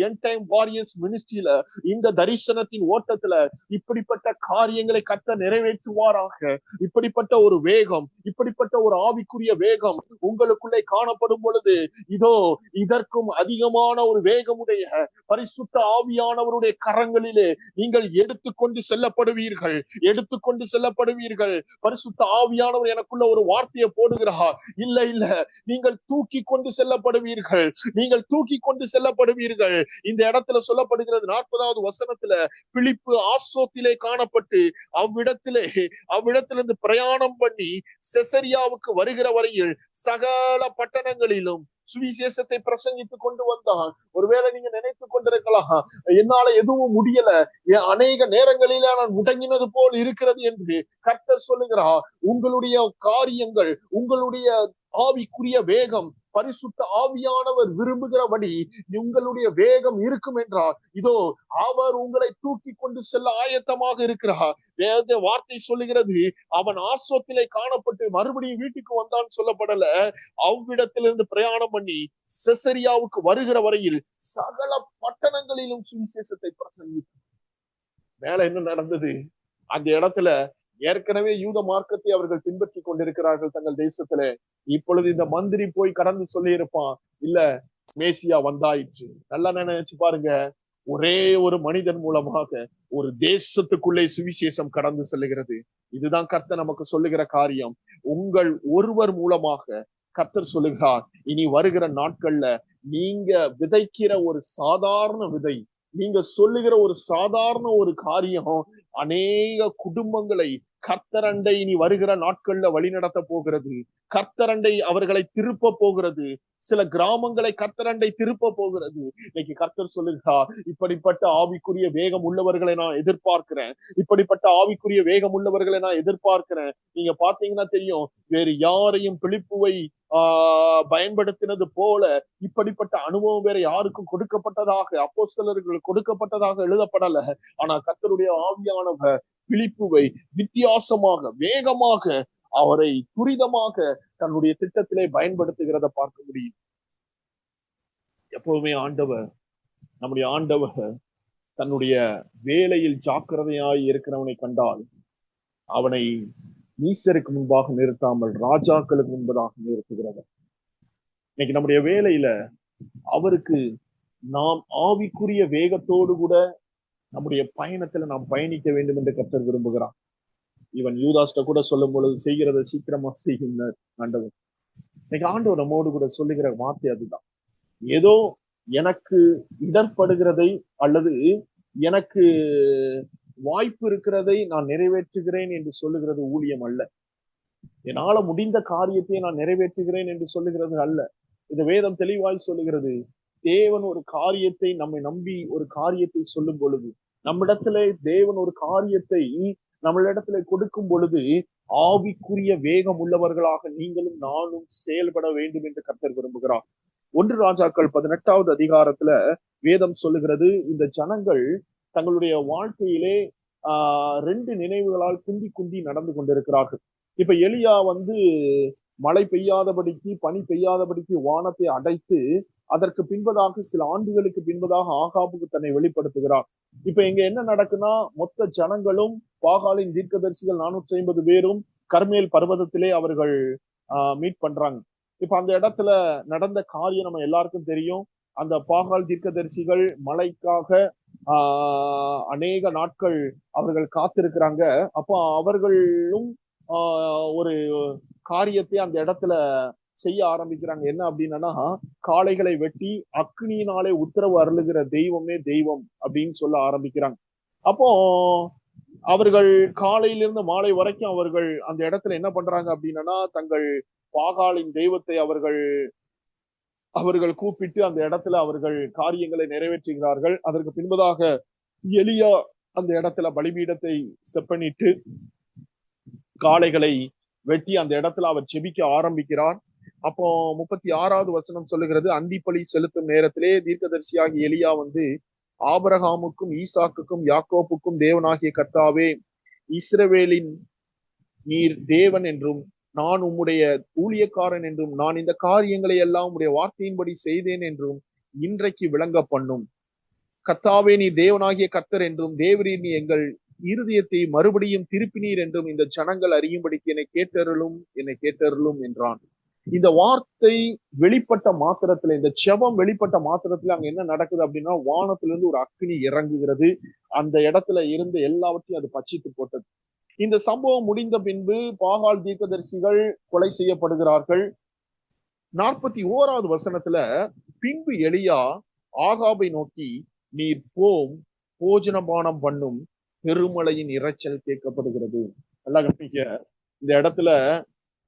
எண்ட் டைம் வாரியர்ஸ் மினிஸ்ட்ரியில, இந்த தரிசனத்தின் ஓட்டத்துல இப்படிப்பட்ட காரியங்களை கர்த்தர் நிறைவேற்றுவாராக. இப்படிப்பட்ட ஒரு வேகம், இப்படிப்பட்ட ஒரு ஆவிக்குரிய வேகம் உங்களுக்குள்ளே காணப்படும் பொழுது, இதோ இதற்கும் அதிகமான ஒரு வேகமுடைய பரிசுத்த ஆவியானவருடைய கரங்களிலே நீங்கள் எடுத்துக்கொண்டு செல்லப்படுவீர்கள். பரிசுத்த ஆவியானவர் எனக்குள்ள ஒரு வார்த்தையை போடுகிறார், இல்ல நீங்கள் தூக்கி கொண்டு செல்லப்படுவீர்கள். வருவீர்கள். இந்த இடத்துல சொல்லப்படுகிறது 40வது வசனத்துல, பிலிப்பு ஆசோத்திலே காணப்பட்டு அவ்விடத்திலிருந்து பிரயாணம் பண்ணி செசரியாவுக்கு வருகிற வரையில் சகல பட்டணங்களிலும் சுவிசேஷத்தை பிரசங்கித்துக் கொண்டு வந்தான். ஒருவேளை நீங்க நினைத்துக் கொண்டிருக்கலாம், என்னால எதுவும் முடியல, அநேக நேரங்களில நான் முடங்கினது போல் இருக்கிறது என்று. கர்த்தர் சொல்லுகிறார், உங்களுடைய காரியங்கள், உங்களுடைய ஆவிக்குரிய வேகம் பரிசுத்த ஆவியானவர் விரும்புகிறபடி உங்களுடைய வேகம் இருக்கும் என்றால், இதோ அவர் உங்களை தூக்கி கொண்டு செல்ல ஆயத்தமாக இருக்கிறார். வேத வார்த்தை சொல்லுகிறது, அவன் ஆசோத்திலே காணப்பட்டு மறுபடியும் வீட்டுக்கு வந்தான்னு சொல்லப்படல. அவ்விடத்திலிருந்து பிரயாணம் பண்ணி செசரியாவுக்கு வருகிற வரையில் சகல பட்டணங்களிலும் சுவிசேஷத்தை பிரசங்கித்தார். மேல என்ன நடந்தது? அந்த இடத்துல ஏற்கனவே யூத மார்க்கத்தை அவர்கள் பின்பற்றி கொண்டிருக்கிறார்கள் தங்கள் தேசத்துல. இப்பொழுது இந்த மந்திரி போய் கடந்து சொல்லி இருப்பான், இல்ல மேசியா வந்தாயிற்று. நல்லா நினைச்சு பாருங்க, ஒரே ஒரு மனிதன் மூலமாக ஒரு தேசத்துக்குள்ளே சுவிசேஷம் கடந்து செல்லுகிறது. இதுதான் கர்த்தர் நமக்கு சொல்லுகிற காரியம். உங்கள் ஒருவர் மூலமாக கர்த்தர் சொல்லுகிறார், இனி வருகிற நாட்கள்ல நீங்க விதைக்கிற ஒரு சாதாரண விதை, நீங்க சொல்லுகிற ஒரு சாதாரண ஒரு காரியம் அநேக குடும்பங்களை கர்த்தரண்டை இனி வருகிற நாட்கள்ல வழிநடத்த போகிறது. கர்த்தரண்டை அவர்களை திருப்ப போகிறது. சில கிராமங்களை கர்த்தரண்டை திருப்ப போகிறது. இன்னைக்கு கர்த்தர் சொல்லுகிறார், இப்படிப்பட்ட ஆவிக்குரிய வேகம் உள்ளவர்களை நான் எதிர்பார்க்கிறேன். இப்படிப்பட்ட ஆவிக்குரிய வேகம் உள்ளவர்களை நான் எதிர்பார்க்கிறேன். நீங்க பாத்தீங்கன்னா தெரியும், வேறு யாரையும் பிலிப்புவை பயன்படுத்தினது போல இப்படிப்பட்ட அனுபவம் வேற யாருக்கும் கொடுக்கப்பட்டதாக, அப்போஸ்தலர்களுக்கு கொடுக்கப்பட்டதாக எழுதப்படல. ஆனா கர்த்தருடைய ஆவியானவர் பிலிப்புவை வித்தியாசமாக, வேகமாக, அவரை துரிதமாக தன்னுடைய திட்டத்திலே பயன்படுத்துகிறத பார்க்க முடியும். எப்பவுமே நம்முடைய ஆண்டவர் தன்னுடைய வேலையில் ஜாக்கிரதையாய் இருக்கிறவனை கண்டால் அவனை நீசருக்கு முன்பாக நிறுத்தாமல் ராஜாக்களுக்கு முன்பதாக நிறுத்துகிறவர். இன்னைக்கு நம்முடைய வேலையில அவருக்கு நாம் ஆவிக்குரிய வேகத்தோடு கூட நம்முடைய பயணத்துல நாம் பயணிக்க வேண்டும் என்று கர்த்தர் விரும்புகிறார். இவன் யூதாஸ்ட கூட சொல்லும் பொழுது, செய்கிறத சீக்கிரமா செய்கின்றார் ஆண்டவர். இன்னைக்கு ஆண்டவர் நம்மோடு கூட சொல்லுகிற வார்த்தை அதுதான். ஏதோ எனக்கு இடர்படுகிறதை அல்லது எனக்கு வாய்ப்பு இருக்கிறதை நான் நிறைவேற்றுகிறேன் என்று சொல்லுகிறது ஊழியம் அல்ல. என்னால முடிந்த காரியத்தை நான் நிறைவேற்றுகிறேன் என்று சொல்லுகிறது அல்ல. இந்த வேதம் தெளிவாய் சொல்லுகிறது, தேவன் ஒரு காரியத்தை நம்மை நம்பி ஒரு காரியத்தை சொல்லும் பொழுது, நம்மிடத்திலே தேவன் ஒரு காரியத்தை நம்மளிடத்துல கொடுக்கும் பொழுது, ஆவிக்குரிய வேகம் உள்ளவர்களாக நீங்களும் நானும் செயல்பட வேண்டும் என்று கர்த்தர் விரும்புகிறார். 1 ராஜாக்கள் 18வது அதிகாரத்துல வேதம் சொல்லுகிறது, இந்த ஜனங்கள் தங்களுடைய வாழ்க்கையிலே 2 நினைவுகளால் குந்தி நடந்து கொண்டிருக்கிறார்கள். இப்ப எலியா மழை பெய்யாதபடிக்கு, பனி பெய்யாதபடிக்கு வானத்தை அடைத்து அதற்கு பின்பதாக சில ஆண்டுகளுக்கு பின்பதாக ஆகாபுக்கு தன்னை வெளிப்படுத்துகிறார். இப்ப இங்க என்ன நடக்குன்னா, மொத்த ஜனங்களும் பாகாலின் தீர்க்கதரிசிகள் 450 பேரும் கர்மேல் பர்வதத்திலே அவர்கள் மீட் பண்றாங்க. இப்ப அந்த இடத்துல நடந்த காரியம் நம்ம எல்லாருக்கும் தெரியும். அந்த பாகால் தீர்க்கதரிசிகள் மழைக்காக அநேக நாட்கள் அவர்கள் காத்திருக்கிறாங்க. அப்போ அவர்களும் ஒரு காரியத்தை அந்த இடத்துல செய்ய ஆரம்பிக்கிறாங்க. என்ன அப்படின்னா, காளைகளை வெட்டி அக்னியினாலே உத்தரவு அருளுகிற தெய்வமே தெய்வம் அப்படின்னு சொல்ல ஆரம்பிக்கிறாங்க. அப்போ அவர்கள் காலையிலிருந்து மாலை வரைக்கும் அவர்கள் அந்த இடத்துல என்ன பண்றாங்க அப்படின்னா, தங்கள் பாகாலின் தெய்வத்தை அவர்கள் கூப்பிட்டு அந்த இடத்துல அவர்கள் காரியங்களை நிறைவேற்றுகிறார்கள். அதற்கு பின்பதாக எலியா அந்த இடத்துல பலிபீடத்தை செப்பனிட்டு காளைகளை வெட்டி அந்த இடத்துல அவர் செபிக்க ஆரம்பிக்கிறார். அப்போ 36வது வசனம் சொல்லுகிறது, அந்திப்பலி செலுத்தும் நேரத்திலே தீர்க்கதரிசியாகிய எலியா ஆபிரகாமுக்கும் ஈசாக்குக்கும் யாக்கோப்புக்கும் தேவனாகிய கர்த்தாவே, இஸ்ரவேலின் நீர் தேவன் என்றும் நான் உம்முடைய ஊழியக்காரன் என்றும் நான் இந்த காரியங்களை எல்லாம் உம்முடைய வார்த்தையின்படி செய்தேன் என்றும் இன்றைக்கு விளங்க பண்ணும். கர்த்தாவே, நீ தேவனாகிய கர்த்தர் என்றும் தேவரீர் நீ எங்கள் இருதயத்தை மறுபடியும் திருப்பினீர் என்றும் இந்த ஜனங்கள் அறியும்படிக்கு என்னை கேட்டருளும் என்றான். இந்த வார்த்தை வெளிப்பட்ட மாத்திரத்துல, இந்த செபம் வெளிப்பட்ட மாத்திரத்துல அங்க என்ன நடக்குது அப்படின்னா, வானத்திலிருந்து ஒரு அக்னி இறங்குகிறது. அந்த இடத்துல இருந்த எல்லாவற்றையும் அது பட்சித்து போட்டது. இந்த சம்பவம் முடிந்த பின்பு பாகால் தீர்க்கதரிசிகள் கொலை செய்யப்படுகிறார்கள். 41வது வசனத்துல, பின்பு எலியா ஆகாபை நோக்கி, நீர் போம், போஜனபானம் பண்ணும், பெருமழையின் இரைச்சல் கேட்கப்படுகிறது. நல்லா கவனிங்க. இந்த இடத்துல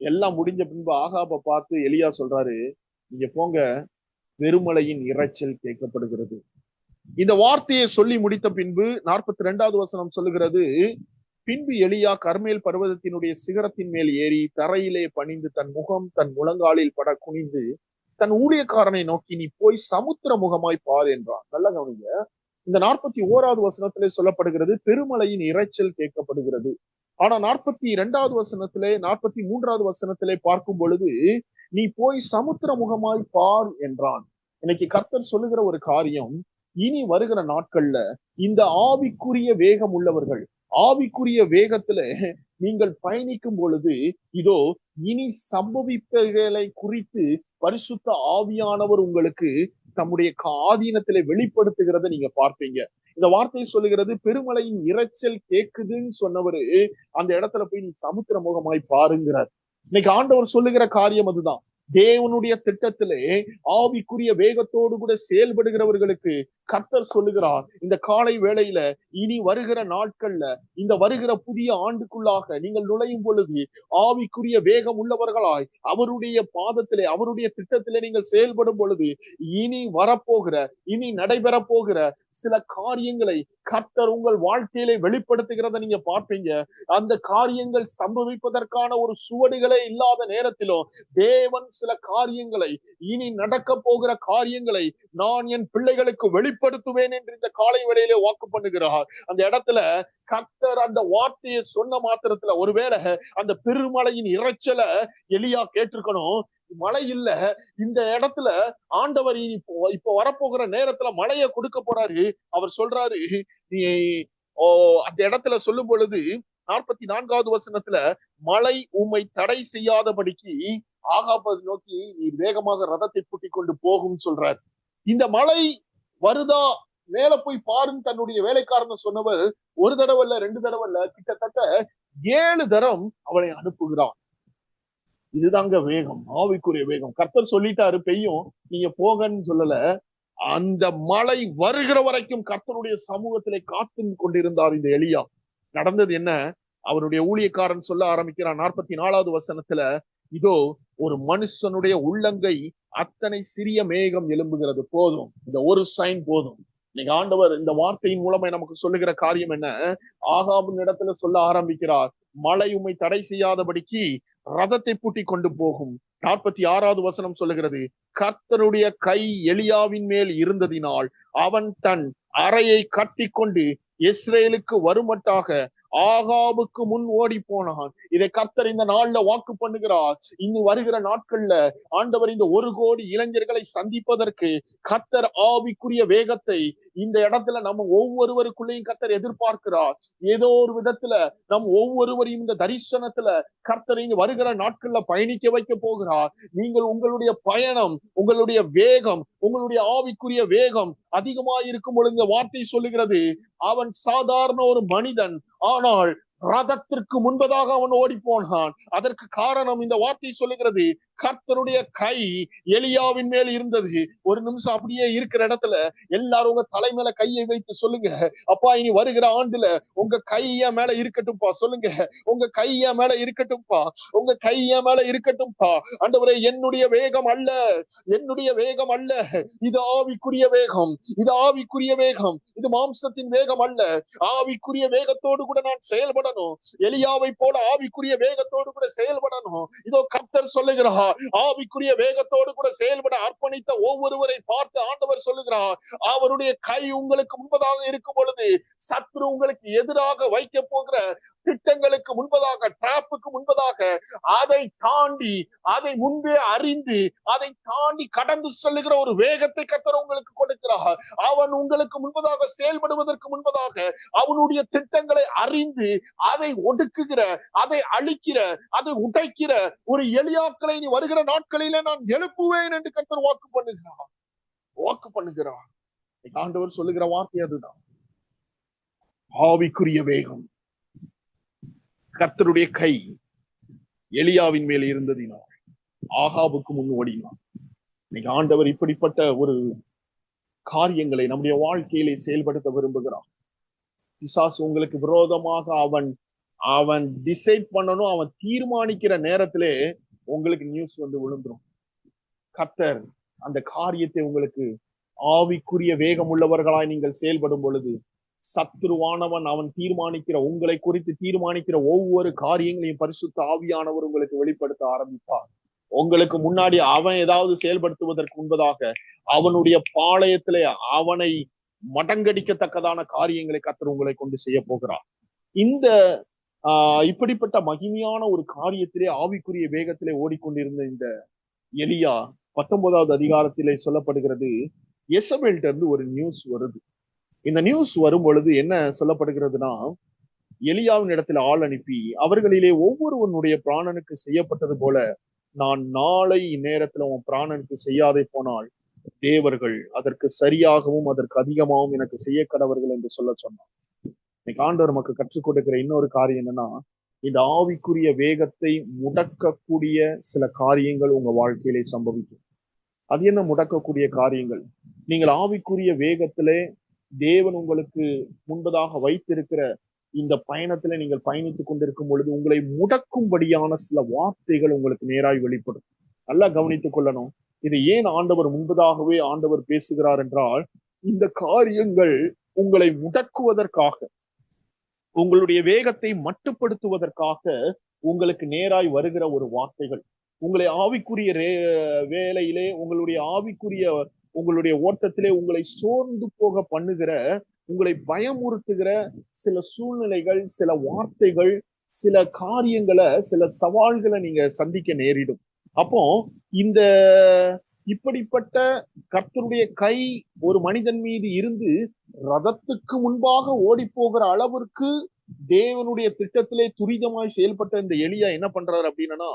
எல்லாம் முடிஞ்ச பின்பு ஆகாபை பார்த்து எலியா சொல்றாரு, நீங்க போங்க, பெருமழையின் இரைச்சல் கேட்கப்படுகிறது. இந்த வார்த்தையை சொல்லி முடித்த பின்பு 42வது வசனம் சொல்லுகிறது, பின்பு எலியா கர்மேல் பர்வதத்தினுடைய சிகரத்தின் மேல் ஏறி தரையிலே பணிந்து தன் முகம் தன் முழங்காலில் பட குனிந்து தன் ஊழியக்காரனை நோக்கி, நீ போய் சமுத்திர முகமாய் பார் என்றான். நல்ல கவனிங்க. இந்த 41வது வசனத்திலே சொல்லப்படுகிறது பெருமழையின் இரைச்சல் கேட்கப்படுகிறது. ஆனா 42வது வசனத்திலே 43வது வசனத்திலே பார்க்கும் பொழுது, நீ போய் சமுத்திர முகமாய் பார் என்றான். இன்னைக்கு கர்த்தர் சொல்லுகிற ஒரு காரியம், இனி வருகிற நாட்கள்ல இந்த ஆவிக்குரிய வேகம் உள்ளவர்கள், ஆவிக்குரிய வேகத்துல நீங்கள் பயணிக்கும் பொழுது, இதோ இனி சம்பவிப்பவைகளை குறித்து பரிசுத்த ஆவியானவர் உங்களுக்கு தம்முடைய ஆதீனத்திலே வெளிப்படுத்துகிறத நீங்க பார்ப்பீங்க. இந்த வார்த்தை சொல்லுகிறது, பெருமழையின் இரைச்சல் கேக்குதுன்னு சொன்னவரு அந்த இடத்துல போய் நீ சமுத்திர முகமாய் பாருங்கிறார். இன்னைக்கு ஆண்டவர் சொல்லுகிற காரியம் அதுதான். தேவனுடைய திட்டத்திலே ஆவிக்குரிய வேகத்தோடு கூட செயல்படுகிறவர்களுக்கு கர்த்தர் சொல்லுகிறார், இந்த காலை வேளையில இனி வருகிற நாட்கள்ல, இந்த வருகிற புதிய ஆண்டுக்குள்ளாக நீங்கள் நுழையும் பொழுது ஆவிக்குரிய வேகம் உள்ளவர்களாய் அவருடைய பாதத்திலே அவருடைய திட்டத்திலே நீங்கள் செயல்படும் பொழுது, இனி வரப்போகிற இனி நடைபெற போகிற சில காரியங்களை கர்த்தர் உங்கள் வாழ்க்கையிலே வெளிப்படுத்துகிறத நீங்க பார்ப்பீங்க. அந்த காரியங்கள் சம்பவிப்பதற்கான ஒரு சுவடுகளே இல்லாத நேரத்திலும் தேவன் சில காரியங்களை, இனி நடக்க போகிற காரியங்களை நான் என் பிள்ளைகளுக்கு வெளிப்படுத்துவேன் என்று இந்த காலை வேளையிலே வாக்கு பண்ணுகிறார். அந்த இடத்துல கர்த்தர் அந்த வார்த்தையை சொன்ன மாத்திரத்துல, ஒருவேளை அந்த பெருமழையின் இரைச்சலை எலியா கேட்டிருக்கணும். மழை இல்ல, இந்த இடத்துல ஆண்டவர் இப்போ வரப்போகிற நேரத்துல மழையை கொடுக்க போறாரு. அவர் சொல்றாரு, நீ அந்த இடத்துல சொல்லும் பொழுது 44வது வசனத்துல, மழை உம்மை தடை செய்யாதபடிக்கு ஆகாபை நோக்கி நீ வேகமாக ரதத்தை பூட்டி கொண்டு போகும் சொல்றார். இந்த மழை வருதா, மேல போய் பாருன்னு தன்னுடைய வேலைக்காரனை சொன்னவர் ஒரு தடவை இல்ல, 2 தடவை இல்ல, கிட்டத்தட்ட 7 தரம் அவனை அனுப்புகிறான். இதுதாங்க வேகம், ஆவிக்குரிய வேகம். கர்த்தர் சொல்லிட்டாரு பெய்யும், நீங்க போகன்னு சொல்லல. அந்த மழை வருகிற வரைக்கும் கர்த்தருடைய சமூகத்திலே காத்து கொண்டிருந்தார் இந்த எலியா. நடந்தது என்ன? அவருடைய ஊழியக்காரன் சொல்ல ஆரம்பிக்கிறான் 44வது வசனத்துல, இதோ ஒரு மனுஷனுடைய உள்ளங்கை அத்தனை சிறிய மேகம் எழும்புகிறது, போதும், இந்த ஒரு சைன் போதும். இன்னைக்கு ஆண்டவர் இந்த வார்த்தையின் மூலமா நமக்கு சொல்லுகிற காரியம் என்ன? ஆகாபின் இடத்துல சொல்ல ஆரம்பிக்கிறார், மழை உம்மை தடை செய்யாதபடிக்கு ரதத்தை பூட்டி கொண்டு போகும். 46வது வசனம் சொல்லுகிறது, கர்த்தருடைய கை எலியாவின் மேல் இருந்ததினால் அவன் தன் அறையை கட்டி கொண்டு இஸ்ரேலுக்கு வருமட்டாக ஆகாபுக்கு முன் ஓடி போனான். இதை கர்த்தர் இந்த நாள்ல வாக்கு பண்ணுகிறார். இன்னும் வருகிற நாட்கள்ல ஆண்டவர் இந்த 1 கோடி இளைஞர்களை சந்திப்பதற்கு கர்த்தர் ஆவிக்குரிய வேகத்தை இந்த இடத்துல நம்ம ஒவ்வொருவருக்குள்ளேயும் கர்த்தர் எதிர்பார்க்கிறார். ஏதோ ஒரு விதத்துல நம் ஒவ்வொருவரையும் இந்த தரிசனத்துல கர்த்தர் இனி வருகிற நாட்கள்ல பயணிக்க வைக்க போகிறார். நீங்கள் உங்களுடைய பயணம், உங்களுடைய வேகம், உங்களுடைய ஆவிக்குரிய வேகம் அதிகமாக இருக்கும் பொழுது இந்த வார்த்தை சொல்லுகிறது, அவன் சாதாரண ஒரு மனிதன், ஆனால் ரதத்திற்கு முன்பதாக அவன் ஓடி போனான். அதற்கு காரணம் இந்த வார்த்தை சொல்லுகிறது, கர்த்தருடைய கை எலியாவின் மேல் இருந்தது. ஒரு நிமிஷம் அப்படியே இருக்கிற இடத்துல எல்லாரும் உங்க தலை மேல கையை வைத்து சொல்லுங்க, அப்பா இனி வருகிற ஆண்டுல உங்க கைய மேல இருக்கட்டும்பா. சொல்லுங்க, உங்க கைய மேல இருக்கட்டும்பா, உங்க கைய மேல இருக்கட்டும்பா. ஆண்டவரே, என்னுடைய வேகம் அல்ல, என்னுடைய வேகம் அல்ல, இது ஆவிக்குரிய வேகம், இது ஆவிக்குரிய வேகம், இது மாம்சத்தின் வேகம் அல்ல. ஆவிக்குரிய வேகத்தோடு கூட நான் செயல்படணும். எலியாவை போல ஆவிக்குரிய வேகத்தோடு கூட செயல்படணும். இதோ கர்த்தர் சொல்லுகிறார், ஆவிக்குரிய வேகத்தோடு கூட செயல்பட அர்ப்பணித்த ஒவ்வொருவரை பார்த்து ஆண்டவர் சொல்லுகிறார், அவருடைய கை உங்களுக்கு முன்பதாக இருக்கும் பொழுது சத்ரு உங்களுக்கு எதிராக வைக்க போகிற திட்டங்களுக்கு முன்பதாக, டிராப்புக்கு முன்பதாக, அதை தாண்டி, அதை முன்பே அறிந்து, அதை தாண்டி கடந்து செல்லுகிற ஒரு வேகத்தை கர்த்தர் உங்களுக்கு கொடுக்கிறார். அவன் உங்களுக்கு முன்பதாக செயல்படுவதற்கு முன்பதாக அவனுடைய திட்டங்களை அறிந்து அதை ஒடுக்குகிற, அதை அழிக்கிற, அதை உடைக்கிற ஒரு எலியாக்களை நீ வருகிற நாட்களிலே நான் எழுப்புவேன் என்று கர்த்தர் வாக்கு பண்ணுகிறார். ஆண்டவர் சொல்லுகிற வார்த்தை அதுதான். ஆவிக்குரிய வேகம். கர்த்தருடைய கை எலியாவின் மேல் இருந்ததினால் ஆகாபுக்கு முன் ஓடினான். இன்னைக்கு ஆண்டவர் இப்படிப்பட்ட ஒரு காரியங்களை நம்முடைய வாழ்க்கையிலே செயல்படுத்த விரும்புகிறான். பிசாசு உங்களுக்கு விரோதமாக அவன் அவன் டிசைட் பண்ணணும், அவன் தீர்மானிக்கிற நேரத்திலே உங்களுக்கு நியூஸ் வந்து விழுந்துரும். கர்த்தர் அந்த காரியத்தை உங்களுக்கு ஆவிக்குரிய வேகம் உள்ளவர்களாய் நீங்கள் செயல்படும் பொழுது, சத்துருவானவன் அவன் தீர்மானிக்கிற, உங்களை குறித்து தீர்மானிக்கிற ஒவ்வொரு காரியங்களையும் பரிசுத்த ஆவியானவர் உங்களுக்கு வெளிப்படுத்த ஆரம்பிப்பார். உங்களுக்கு முன்னாடி அவன் ஏதாவது செயல்படுத்துவதற்கு முன்பதாக அவனுடைய பாளையத்திலே அவனை மடங்கடிக்கத்தக்கதான காரியங்களை கர்த்தர் உங்களை கொண்டு செய்ய போகிறார். இந்த இப்படிப்பட்ட மகிமையான ஒரு காரியத்திலே ஆவிக்குரிய வேகத்திலே ஓடிக்கொண்டிருந்த இந்த எலியா 19வது அதிகாரத்திலே சொல்லப்படுகிறது, எசபேல்ட்ட இருந்து ஒரு நியூஸ் வருது. இந்த நியூஸ் வரும் பொழுது என்ன சொல்லப்படுகிறதுனா, எலியாவின் இடத்துல ஆள் அனுப்பி அவர்களிலே ஒவ்வொருவனுடைய பிராணனுக்கு செய்யப்பட்டது போல நான் நாளை இந்நேரத்துல உன் பிராணனுக்கு செய்யாதே போனால் தேவர்கள் அதற்கு சரியாகவும் அதற்கு அதிகமாகவும் எனக்கு செய்ய கடவர்கள் என்று சொல்ல சொன்னார். இன்னைக்கு ஆண்டவர் நமக்கு கற்றுக் கொடுக்கிற இன்னொரு காரியம் என்னன்னா, இந்த ஆவிக்குரிய வேகத்தை முடக்கக்கூடிய சில காரியங்கள் உங்க வாழ்க்கையிலே சம்பவிக்கும். அது என்ன முடக்கக்கூடிய காரியங்கள்? நீங்கள் ஆவிக்குரிய வேகத்திலே தேவன் உங்களுக்கு முன்பதாக வைத்திருக்கிற இந்த பயணத்துல நீங்கள் பயணித்துக் கொண்டிருக்கும் பொழுது உங்களை முடக்கும்படியான சில வார்த்தைகள் உங்களுக்கு நேராய் வெளிப்படும். நல்லா கவனித்துக் கொள்ளணும். இது ஏன் ஆண்டவர் முன்பதாகவே ஆண்டவர் பேசுகிறார் என்றால், இந்த காரியங்கள் உங்களை முடக்குவதற்காக, உங்களுடைய வேகத்தை மட்டுப்படுத்துவதற்காக உங்களுக்கு நேராய் வருகிற ஒரு வார்த்தைகள். உங்களை ஆவிக்குரிய வேலையிலே, உங்களுடைய ஓட்டத்திலே உங்களை சோர்ந்து போக பண்ணுகிற, உங்களை பயமுறுத்துகிற சில சூழ்நிலைகள், சில வார்த்தைகள், சில காரியங்களை, சில சவால்களை நீங்க சந்திக்க நேரிடும். அப்போ இந்த இப்படிப்பட்ட கர்த்தருடைய கை ஒரு மனிதன் மீது இருந்து ரதத்துக்கு முன்பாக ஓடி போகிற அளவிற்கு தேவனுடைய திட்டத்திலே துரிதமாய் செயல்பட்ட இந்த எலியா என்ன பண்றாரு அப்படின்னா,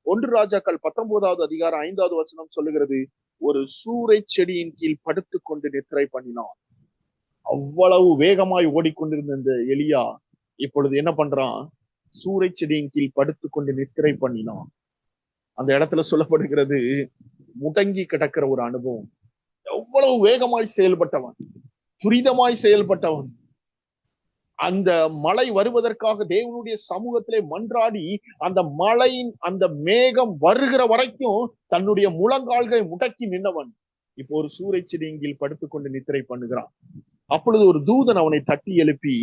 1 ராஜாக்கள் 19வது அதிகாரம் 5வது வசனம் சொல்லுகிறது, ஒரு சூரை செடியின் கீழ் படுத்துக் கொண்டு நித்திரை பண்ணினான். அவ்வளவு வேகமாய் ஓடிக்கொண்டிருந்த இந்த எலியா இப்பொழுது என்ன பண்றான்? சூரை செடியின் கீழ் படுத்துக் கொண்டு நித்திரை பண்ணினான். அந்த இடத்துல சொல்லப்படுகிறது, முடங்கி கிடக்கிற ஒரு அனுபவம். எவ்வளவு வேகமாய் செயல்பட்டவன், துரிதமாய் செயல்பட்டவன். அந்த மழை வருவதற்காக தேவனுடைய சமூகத்திலே மன்றாடி அந்த மழையின் அந்த மேகம் வருகிற வரைக்கும் தன்னுடைய முழங்கால்களை முடக்கி நின்றவன் இப்போ ஒரு சூறை செடியின் கீழ் படுத்துக்கொண்டு நித்திரை பண்ணுகிறான். அப்பொழுது ஒரு தூதன் அவனை தட்டி எழுப்பி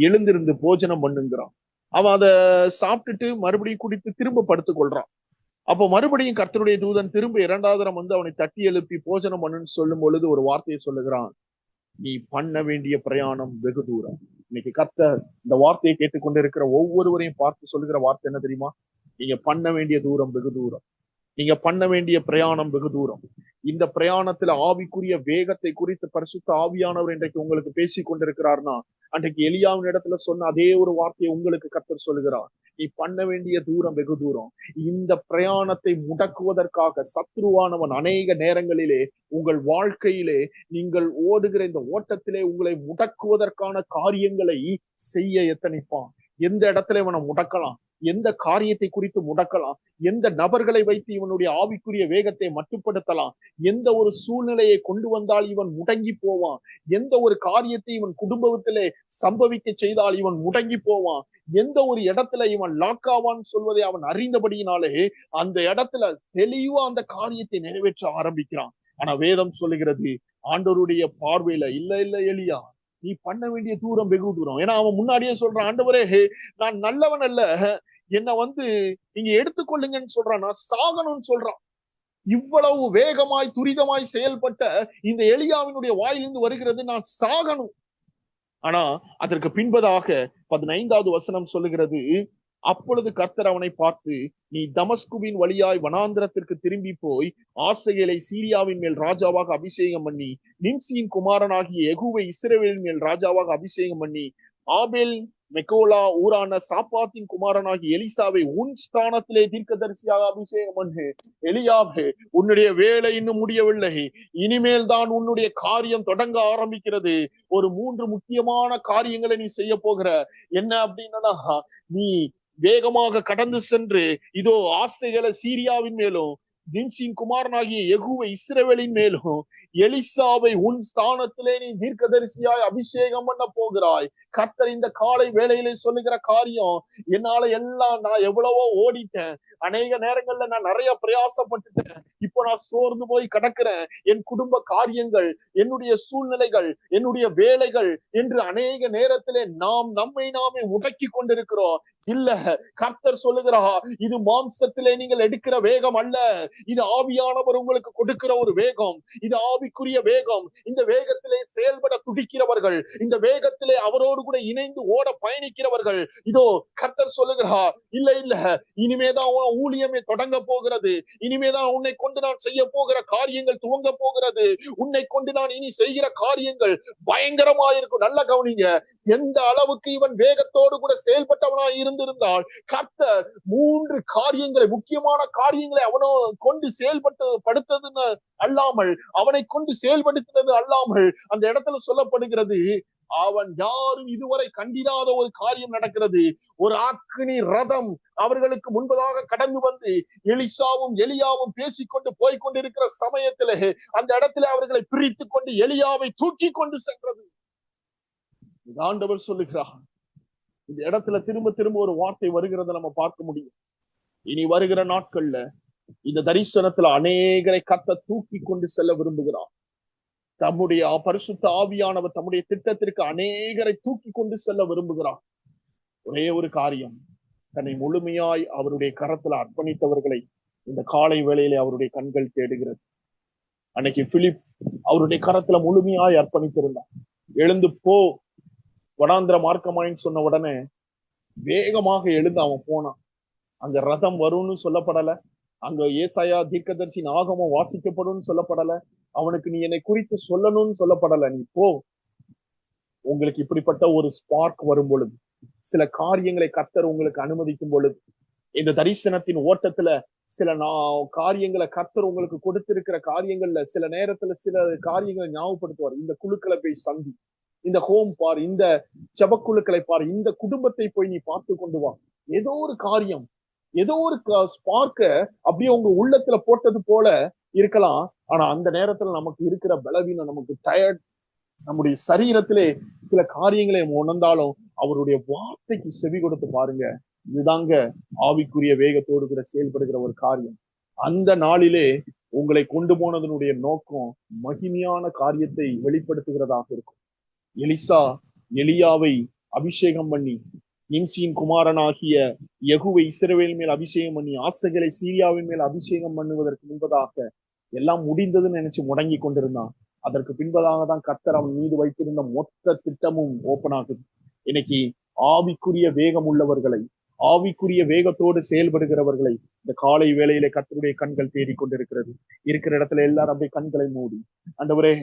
எழுந்திருந்து போஜனம் பண்ணுங்கிறான். அவன் அதை சாப்பிட்டுட்டு மறுபடியும் குடித்து திரும்ப படுத்துக் கொள்றான். அப்போ மறுபடியும் கர்த்தருடைய தூதன் திரும்ப 2வது தரம் வந்து அவனை தட்டி எழுப்பி போஜனம் பண்ணுன்னு சொல்லும் பொழுது ஒரு வார்த்தையை சொல்லுகிறான், நீ பண்ண வேண்டிய பிரயாணம் வெகு தூரம். இன்னைக்கு கர்த்தர் இந்த வார்த்தையை கேட்டுக்கொண்டிருக்கிற ஒவ்வொருவரையும் பார்த்து சொல்லுகிற வார்த்தை என்ன தெரியுமா? நீங்க பண்ண வேண்டிய தூரம் வெகு தூரம். நீங்க பண்ண வேண்டிய பிரயாணம் வெகு தூரம். இந்த பிரயாணத்துல ஆவிக்குரிய வேகத்தை குறித்து பரிசுத்த ஆவியானவர் இன்றைக்கு உங்களுக்கு பேசி கொண்டிருக்கிறார்னா, அன்றைக்கு எலியாவின் இடத்துல சொன்ன அதே ஒரு வார்த்தையை உங்களுக்கு கர்த்தர் சொல்லுகிறார். நீ பண்ண வேண்டிய தூரம் வெகு தூரம். இந்த பிரயாணத்தை முடக்குவதற்காக சத்ருவானவன் அநேக நேரங்களிலே உங்கள் வாழ்க்கையிலே நீங்கள் ஓடுகிற இந்த ஓட்டத்திலே உங்களை முடக்குவதற்கான காரியங்களை செய்ய எத்தனைப்பான். எந்த இடத்துல இவனை முடக்கலாம், எந்த காரியத்தை குறித்து முடக்கலாம், எந்த நபர்களை வைத்து இவனுடைய ஆவிக்குரிய வேகத்தை மட்டுப்படுத்தலாம், எந்த ஒரு சூழ்நிலையை கொண்டு வந்தால் இவன் முடங்கி போவான், எந்த ஒரு காரியத்தை இவன் குடும்பத்திலே சம்பவிக்க செய்தால் இவன் முடங்கி போவான், எந்த ஒரு இடத்துல இவன் லாக்காவான்னு சொல்வதை அவன் அறிந்தபடியினாலே அந்த இடத்துல தெளிவா அந்த காரியத்தை நிறைவேற்ற ஆரம்பிக்கிறான். ஆனா வேதம் சொல்லுகிறது, ஆண்டவருடைய பார்வையில இல்ல எலியா, நீ பண்ண வேண்டிய தூரம் வெகு தூரம். ஏன்னா அவன் முன்னாடியே சொல்றான், ஆண்டவரே நான் நல்லவன் அல்ல, என்னை நீங்க எடுத்துக்கொள்ளுங்கன்னு சொல்றான், நான் சாகணும்னு சொல்றான். இவ்வளவு வேகமாய் துரிதமாய் செயல்பட்ட இந்த எலியாவினுடைய வாயிலிருந்து வருகிறது, நான் சாகணும். ஆனா அதற்கு பின்பதாக 15வது வசனம் சொல்லுகிறது, அப்பொழுது கர்த்தர் அவனை பார்த்து, நீ தமஸ்குவின் வழியாய் வனாந்திரத்திற்கு திரும்பி போய் ஆசைகளை சீரியாவின் மேல் ராஜாவாக அபிஷேகம் பண்ணி, நிம்சியின் குமாரனாகிய யெகூவை இஸ்ரவேலின் மேல் ராஜாவாக அபிஷேகம் பண்ணி, ஆபேல் மெகோலா ஊரான சாப்பாத்தின் குமாரனாகிய எலிசாவை உன் ஸ்தானத்திலே தீர்க்கதரிசியாக அபிஷேகம் பண்ணு. எலியாவே, உன்னுடைய வேலை இன்னும் முடியவில்லை, இனிமேல் தான் உன்னுடைய காரியம் தொடங்க ஆரம்பிக்கிறது. ஒரு 3 முக்கியமான காரியங்களை நீ செய்ய போகிற. என்ன அப்படின்னா, நீ வேகமாக கடந்து சென்று இதோ ஆசைகளை சீரியாவின் மேலும் நிம்சியின் குமாரனாகிய யெகூவை இஸ்ரவேலின் மேலும் எலிசாவை உன் ஸ்தானத்திலே நீ தீர்க்கதரிசியாய் அபிஷேகம் பண்ண போகிறாய். கர்த்தர் இந்த காலை வேளையிலே சொல்லுகிற காரியம், என்னால எல்லாம் நான் எவ்வளவோ ஓடிட்டேன், அநேக நேரங்கள்ல நான் நிறைய பிரயாசப்பட்டுட்டேன், இப்போ நான் சோர்ந்து போய் கிடக்கிறேன், என் குடும்ப காரியங்கள், என்னுடைய சூழ்நிலைகள், என்னுடைய வேலைகள் என்று அநேக நேரத்திலே நம்மை நாமே முடக்கி கொண்டிருக்கிறோம். இல்ல, கர்த்தர் சொல்லுகிறார், இது மாம்சத்திலே நீங்கள் எடுக்கிற வேகம் அல்ல, இது ஆவியானவர் உங்களுக்கு கொடுக்கிற ஒரு வேகம், இது ஆவிக்குரிய வேகம். இந்த வேகத்திலே செயல்பட துடிக்கிறவர்கள், இந்த வேகத்திலே அவரோடு கூட இணைந்து ஓட பயணிக்கிறவர்கள், இதோ கர்த்தர் சொல்லுகிறார், இல்ல இல்ல, இனிமேதான் ஊழியமே தொடங்க போகிறது, இனிமேதான் உன்னை கொண்டு நான் செய்ய போகிற காரியங்கள் துவங்க போகிறது, உன்னை கொண்டு நான் இனி செய்கிற காரியங்கள் பயங்கரமா இருக்கும். நல்ல கவனிங்க, எந்த அளவுக்கு இவன் வேகத்தோடு கூட செயல்பட்டவனாய் இருந்திருந்தால், கர்த்தர் 3 காரியங்களை, முக்கியமான காரியங்களை அவனோ கொண்டு செயல்படுத்தது அல்லாமல், அவனை கொண்டு செயல்படுத்தினது அல்லாமல், அந்த இடத்துல சொல்லப்படுகிறது, அவன் யாரும் இதுவரை கண்டிராத ஒரு காரியம் நடக்கிறது. ஒரு அக்கினி ரதம் அவர்களுக்கு முன்பதாக கடந்து வந்து எலிசாவும் எலியாவும் பேசிக்கொண்டு போய்கொண்டிருக்கிற சமயத்திலே அந்த இடத்துல அவர்களை பிரித்து கொண்டு எலியாவை தூக்கி கொண்டு சென்றது. ஆண்டவர் சொல்லுகிறார், இந்த இடத்துல திரும்ப திரும்ப ஒரு வார்த்தை வருகிறத நம்ம பார்க்க முடியும். இனி வருகிற நாட்கள்ல இந்த தரிசனத்துல அநேகரை கர்த்தர் தூக்கி கொண்டு செல்ல விரும்புகிறார். தம்முடைய பரிசுத்த ஆவியானவர் தம்முடைய திட்டத்திற்கு அநேகரை தூக்கி கொண்டு செல்ல விரும்புகிறார். ஒரே ஒரு காரியம், தன்னை முழுமையாய் அவருடைய கரத்துல அர்ப்பணித்தவர்களை இந்த காலை வேளையிலே அவருடைய கண்கள் தேடுகிறது. அன்னைக்கு பிலிப் அவருடைய கரத்துல முழுமையாய் அர்ப்பணித்திருந்தார். எழுந்து போ, வடாந்திர மார்க்கமாயின்னு சொன்ன உடனே வேகமாக எழுந்து அவன் போனான். அங்க ரதம் வரும்னு சொல்லப்படல, அங்க ஏசாயா தீர்க்கதரிசி ஆகமம் வாசிக்கப்படும் சொல்லப்படல, அவனுக்கு நீ என்னை குறித்து சொல்லணும்னு சொல்லப்படல. நீ போ. உங்களுக்கு இப்படிப்பட்ட ஒரு ஸ்பார்க் வரும் பொழுது, சில காரியங்களை கர்த்தர் உங்களுக்கு அனுமதிக்கும் பொழுது, இந்த தரிசனத்தின் ஓட்டத்துல சில காரியங்களை கர்த்தர் உங்களுக்கு கொடுத்திருக்கிற காரியங்கள்ல சில நேரத்துல சில காரியங்களை ஞாபகப்படுத்துவார். இந்த குழுக்களை போய் சந்தி, இந்த ஹோம் பார், இந்த செபக்குழுக்களை பார், இந்த குடும்பத்தை போய் நீ பார்த்து கொண்டு வா. ஏதோ ஒரு காரியம், ஏதோ ஒரு ஸ்பார்க்க அப்படியே உங்க உள்ளத்துல போட்டது போல இருக்கலாம். ஆனா அந்த நேரத்துல நமக்கு இருக்கிற பலவீனம், நமக்கு டயர்ட், நம்முடைய சரீரத்திலே சில காரியங்களை உணர்ந்தாலும் அவருடைய வார்த்தைக்கு செவி கொடுத்து பாருங்க. இதுதாங்க ஆவிக்குரிய வேகத்தோடு கூட செயல்படுகிற ஒரு காரியம். அந்த நாளிலே உங்களை கொண்டு போனதனுடைய நோக்கம் மகிமையான காரியத்தை வெளிப்படுத்துகிறதாக இருக்கும். எலிசா எலியாவை அபிஷேகம் பண்ணி, நிம்சியின் குமாரனாகிய யெகூவை இஸ்ரவேல் மேல் அபிஷேகம் பண்ணி, ஆசைகளை சீரியாவின் மேல் அபிஷேகம் பண்ணுவதற்கு முன்பதாக எல்லாம் முடிந்ததுன்னு நினைச்சு முடங்கி கொண்டிருந்தான். அதற்கு பின்பதாக தான் கர்த்தர் அவன் மீது வைத்திருந்த மொத்த திட்டமும் ஓபன் ஆகுது. இன்னைக்கு ஆவிக்குரிய வேகம் உள்ளவர்களை, ஆவிக்குரிய வேகத்தோடு செயல்படுகிறவர்களை இந்த காலை வேளையிலே கர்த்தருடைய கண்கள் தேடிக்கொண்டிருக்கிறது. இருக்கிற இடத்துல எல்லாரும் அப்படியே கண்களை மூடி, ஆண்டவரே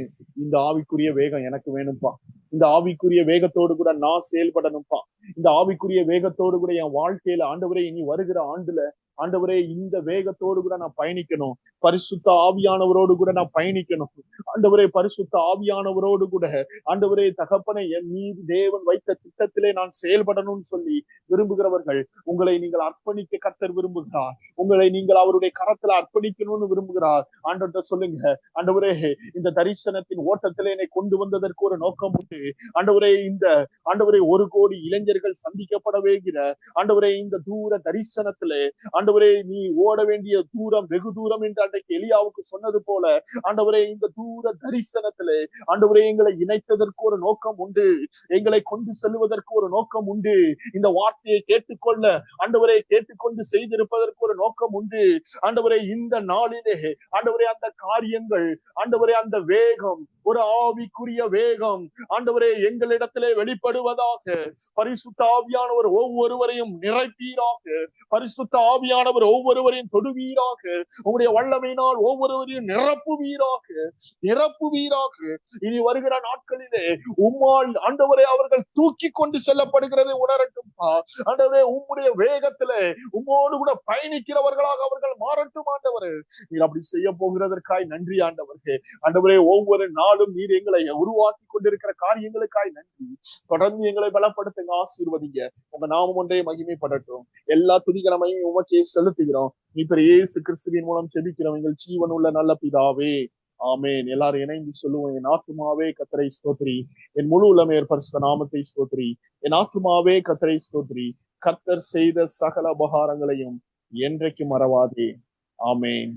இந்த ஆவிக்குரிய வேகம் எனக்கு வேணும்பா, இந்த ஆவிக்குரிய வேகத்தோடு கூட நான் செயல்படணும்பா, இந்த ஆவிக்குரிய வேகத்தோடு கூட என் வாழ்க்கையில ஆண்டவரே இனி வருகிற ஆண்டுல ஆண்டவரே இந்த வேகத்தோடு கூட நான் பயணிக்கணும், பரிசுத்த ஆவியானவரோடு கூட நான் பயணிக்கணும், ஆண்டவரே பரிசுத்த ஆவியானவரோடு கூட ஆண்டவரே தகப்பனை என் மீது தேவன் வைத்த திட்டத்திலே நான் செயல்படணும்னு சொல்லி விரும்புகிறவர்கள், உங்களை நீங்கள் அர்ப்பணிக்க கர்த்தர் விரும்புகிறார். உங்களை நீங்கள் அவருடைய கரத்துல அர்ப்பணிக்கணும்னு விரும்புகிறார். ஆண்டவர்கிட்ட சொல்லுங்க, ஆண்டவரே இந்த தரிசனத்தின் ஓட்டத்திலே என்னை கொண்டு வந்ததற்கு ஒரு நோக்கம் உண்டு. ஆண்டவரே இந்த ஆண்டவரே 1 கோடி இளைஞர்கள் சந்திக்கப்பட வேண்டிய ஆண்டவரே இந்த தூர தரிசனத்திலே ஆண்டவரே நீ ஓட வேண்டிய தூரம் வெகு தூரம் என்று அன்றைக்கு எலியாவுக்கு சொன்னது போல ஆண்டவரே இந்த தூர தரிசனத்திலே ஆண்டவரே எங்களை இணைத்ததற்கு ஒரு நோக்கம் உண்டு, எங்களை கொண்டு செல்வதற்கு ஒரு நோக்கம் உண்டு. இந்த வார்த்தையை கேட்டுக்கொள்ள ஆண்டவரே கேட்டுக்கொண்டு செய்திருப்பதற்கு ஒரு நோக்கம் உண்டு. ஆண்டவரே இந்த நாளிலே ஆண்டவரே அந்த காரியங்கள், ஆண்டவரே அந்த வேகம், ஒரு ஆவிக்குரிய வேகம் ஆண்டவரே எங்களிடத்திலே வெளிப்படுவதாக. பரிசுத்த ஆவியானவர் ஒவ்வொருவரையும் நிறைப்பீராக, பரிசுத்த ஆவியானவர் ஒவ்வொருவரையும் தொடுவீராக, உங்களுடைய வல்லமையினால் ஒவ்வொருவரையும் நிரப்புவீராக, நிரப்புவீராக. இனி வருகிற நாட்களிலே உம்மால் ஆண்டவரே அவர்கள் தூக்கி கொண்டு செல்லப்படுகிறதை உணரட்டும். ஆண்டவரே உம்முடைய வேகத்திலே உம்மோடு கூட பயணிக்கிறவர்களாக அவர்கள் மாறட்டும். ஆண்டவரே நீர் அப்படி செய்ய போகிறதற்காய் நன்றி ஆண்டவரே. ஆண்டவரே ஒவ்வொரு நாள்
நாளும் நீர் எங்களை உருவாக்கி கொண்டிருக்கிற காரியங்களுக்காய் நன்றி. தொடர்ந்து எங்களை பலப்படுத்துங்க, ஆசீர்வதிங்க. உங்க நாமம் ஒன்றே மகிமைப்படட்டும். எல்லா துதிகளையும் உமக்கே செலுத்துகிறோம். இப்ப இயேசு கிறிஸ்துவின் மூலம் செபிக்கிறோம் எங்கள் ஜீவன் உள்ள நல்ல பிதாவே, ஆமேன். எல்லாரும் இணைந்து சொல்லுவோம். என் ஆத்துமாவே கர்த்தரை ஸ்தோத்திரி, என் முழு உலமையர் பரிசுத்த நாமத்தை ஸ்தோத்திரி. என் ஆத்துமாவே கர்த்தரை ஸ்தோத்திரி, கர்த்தர் செய்த சகல உபகாரங்களையும் என்றைக்கும் மறவாதே. ஆமேன்.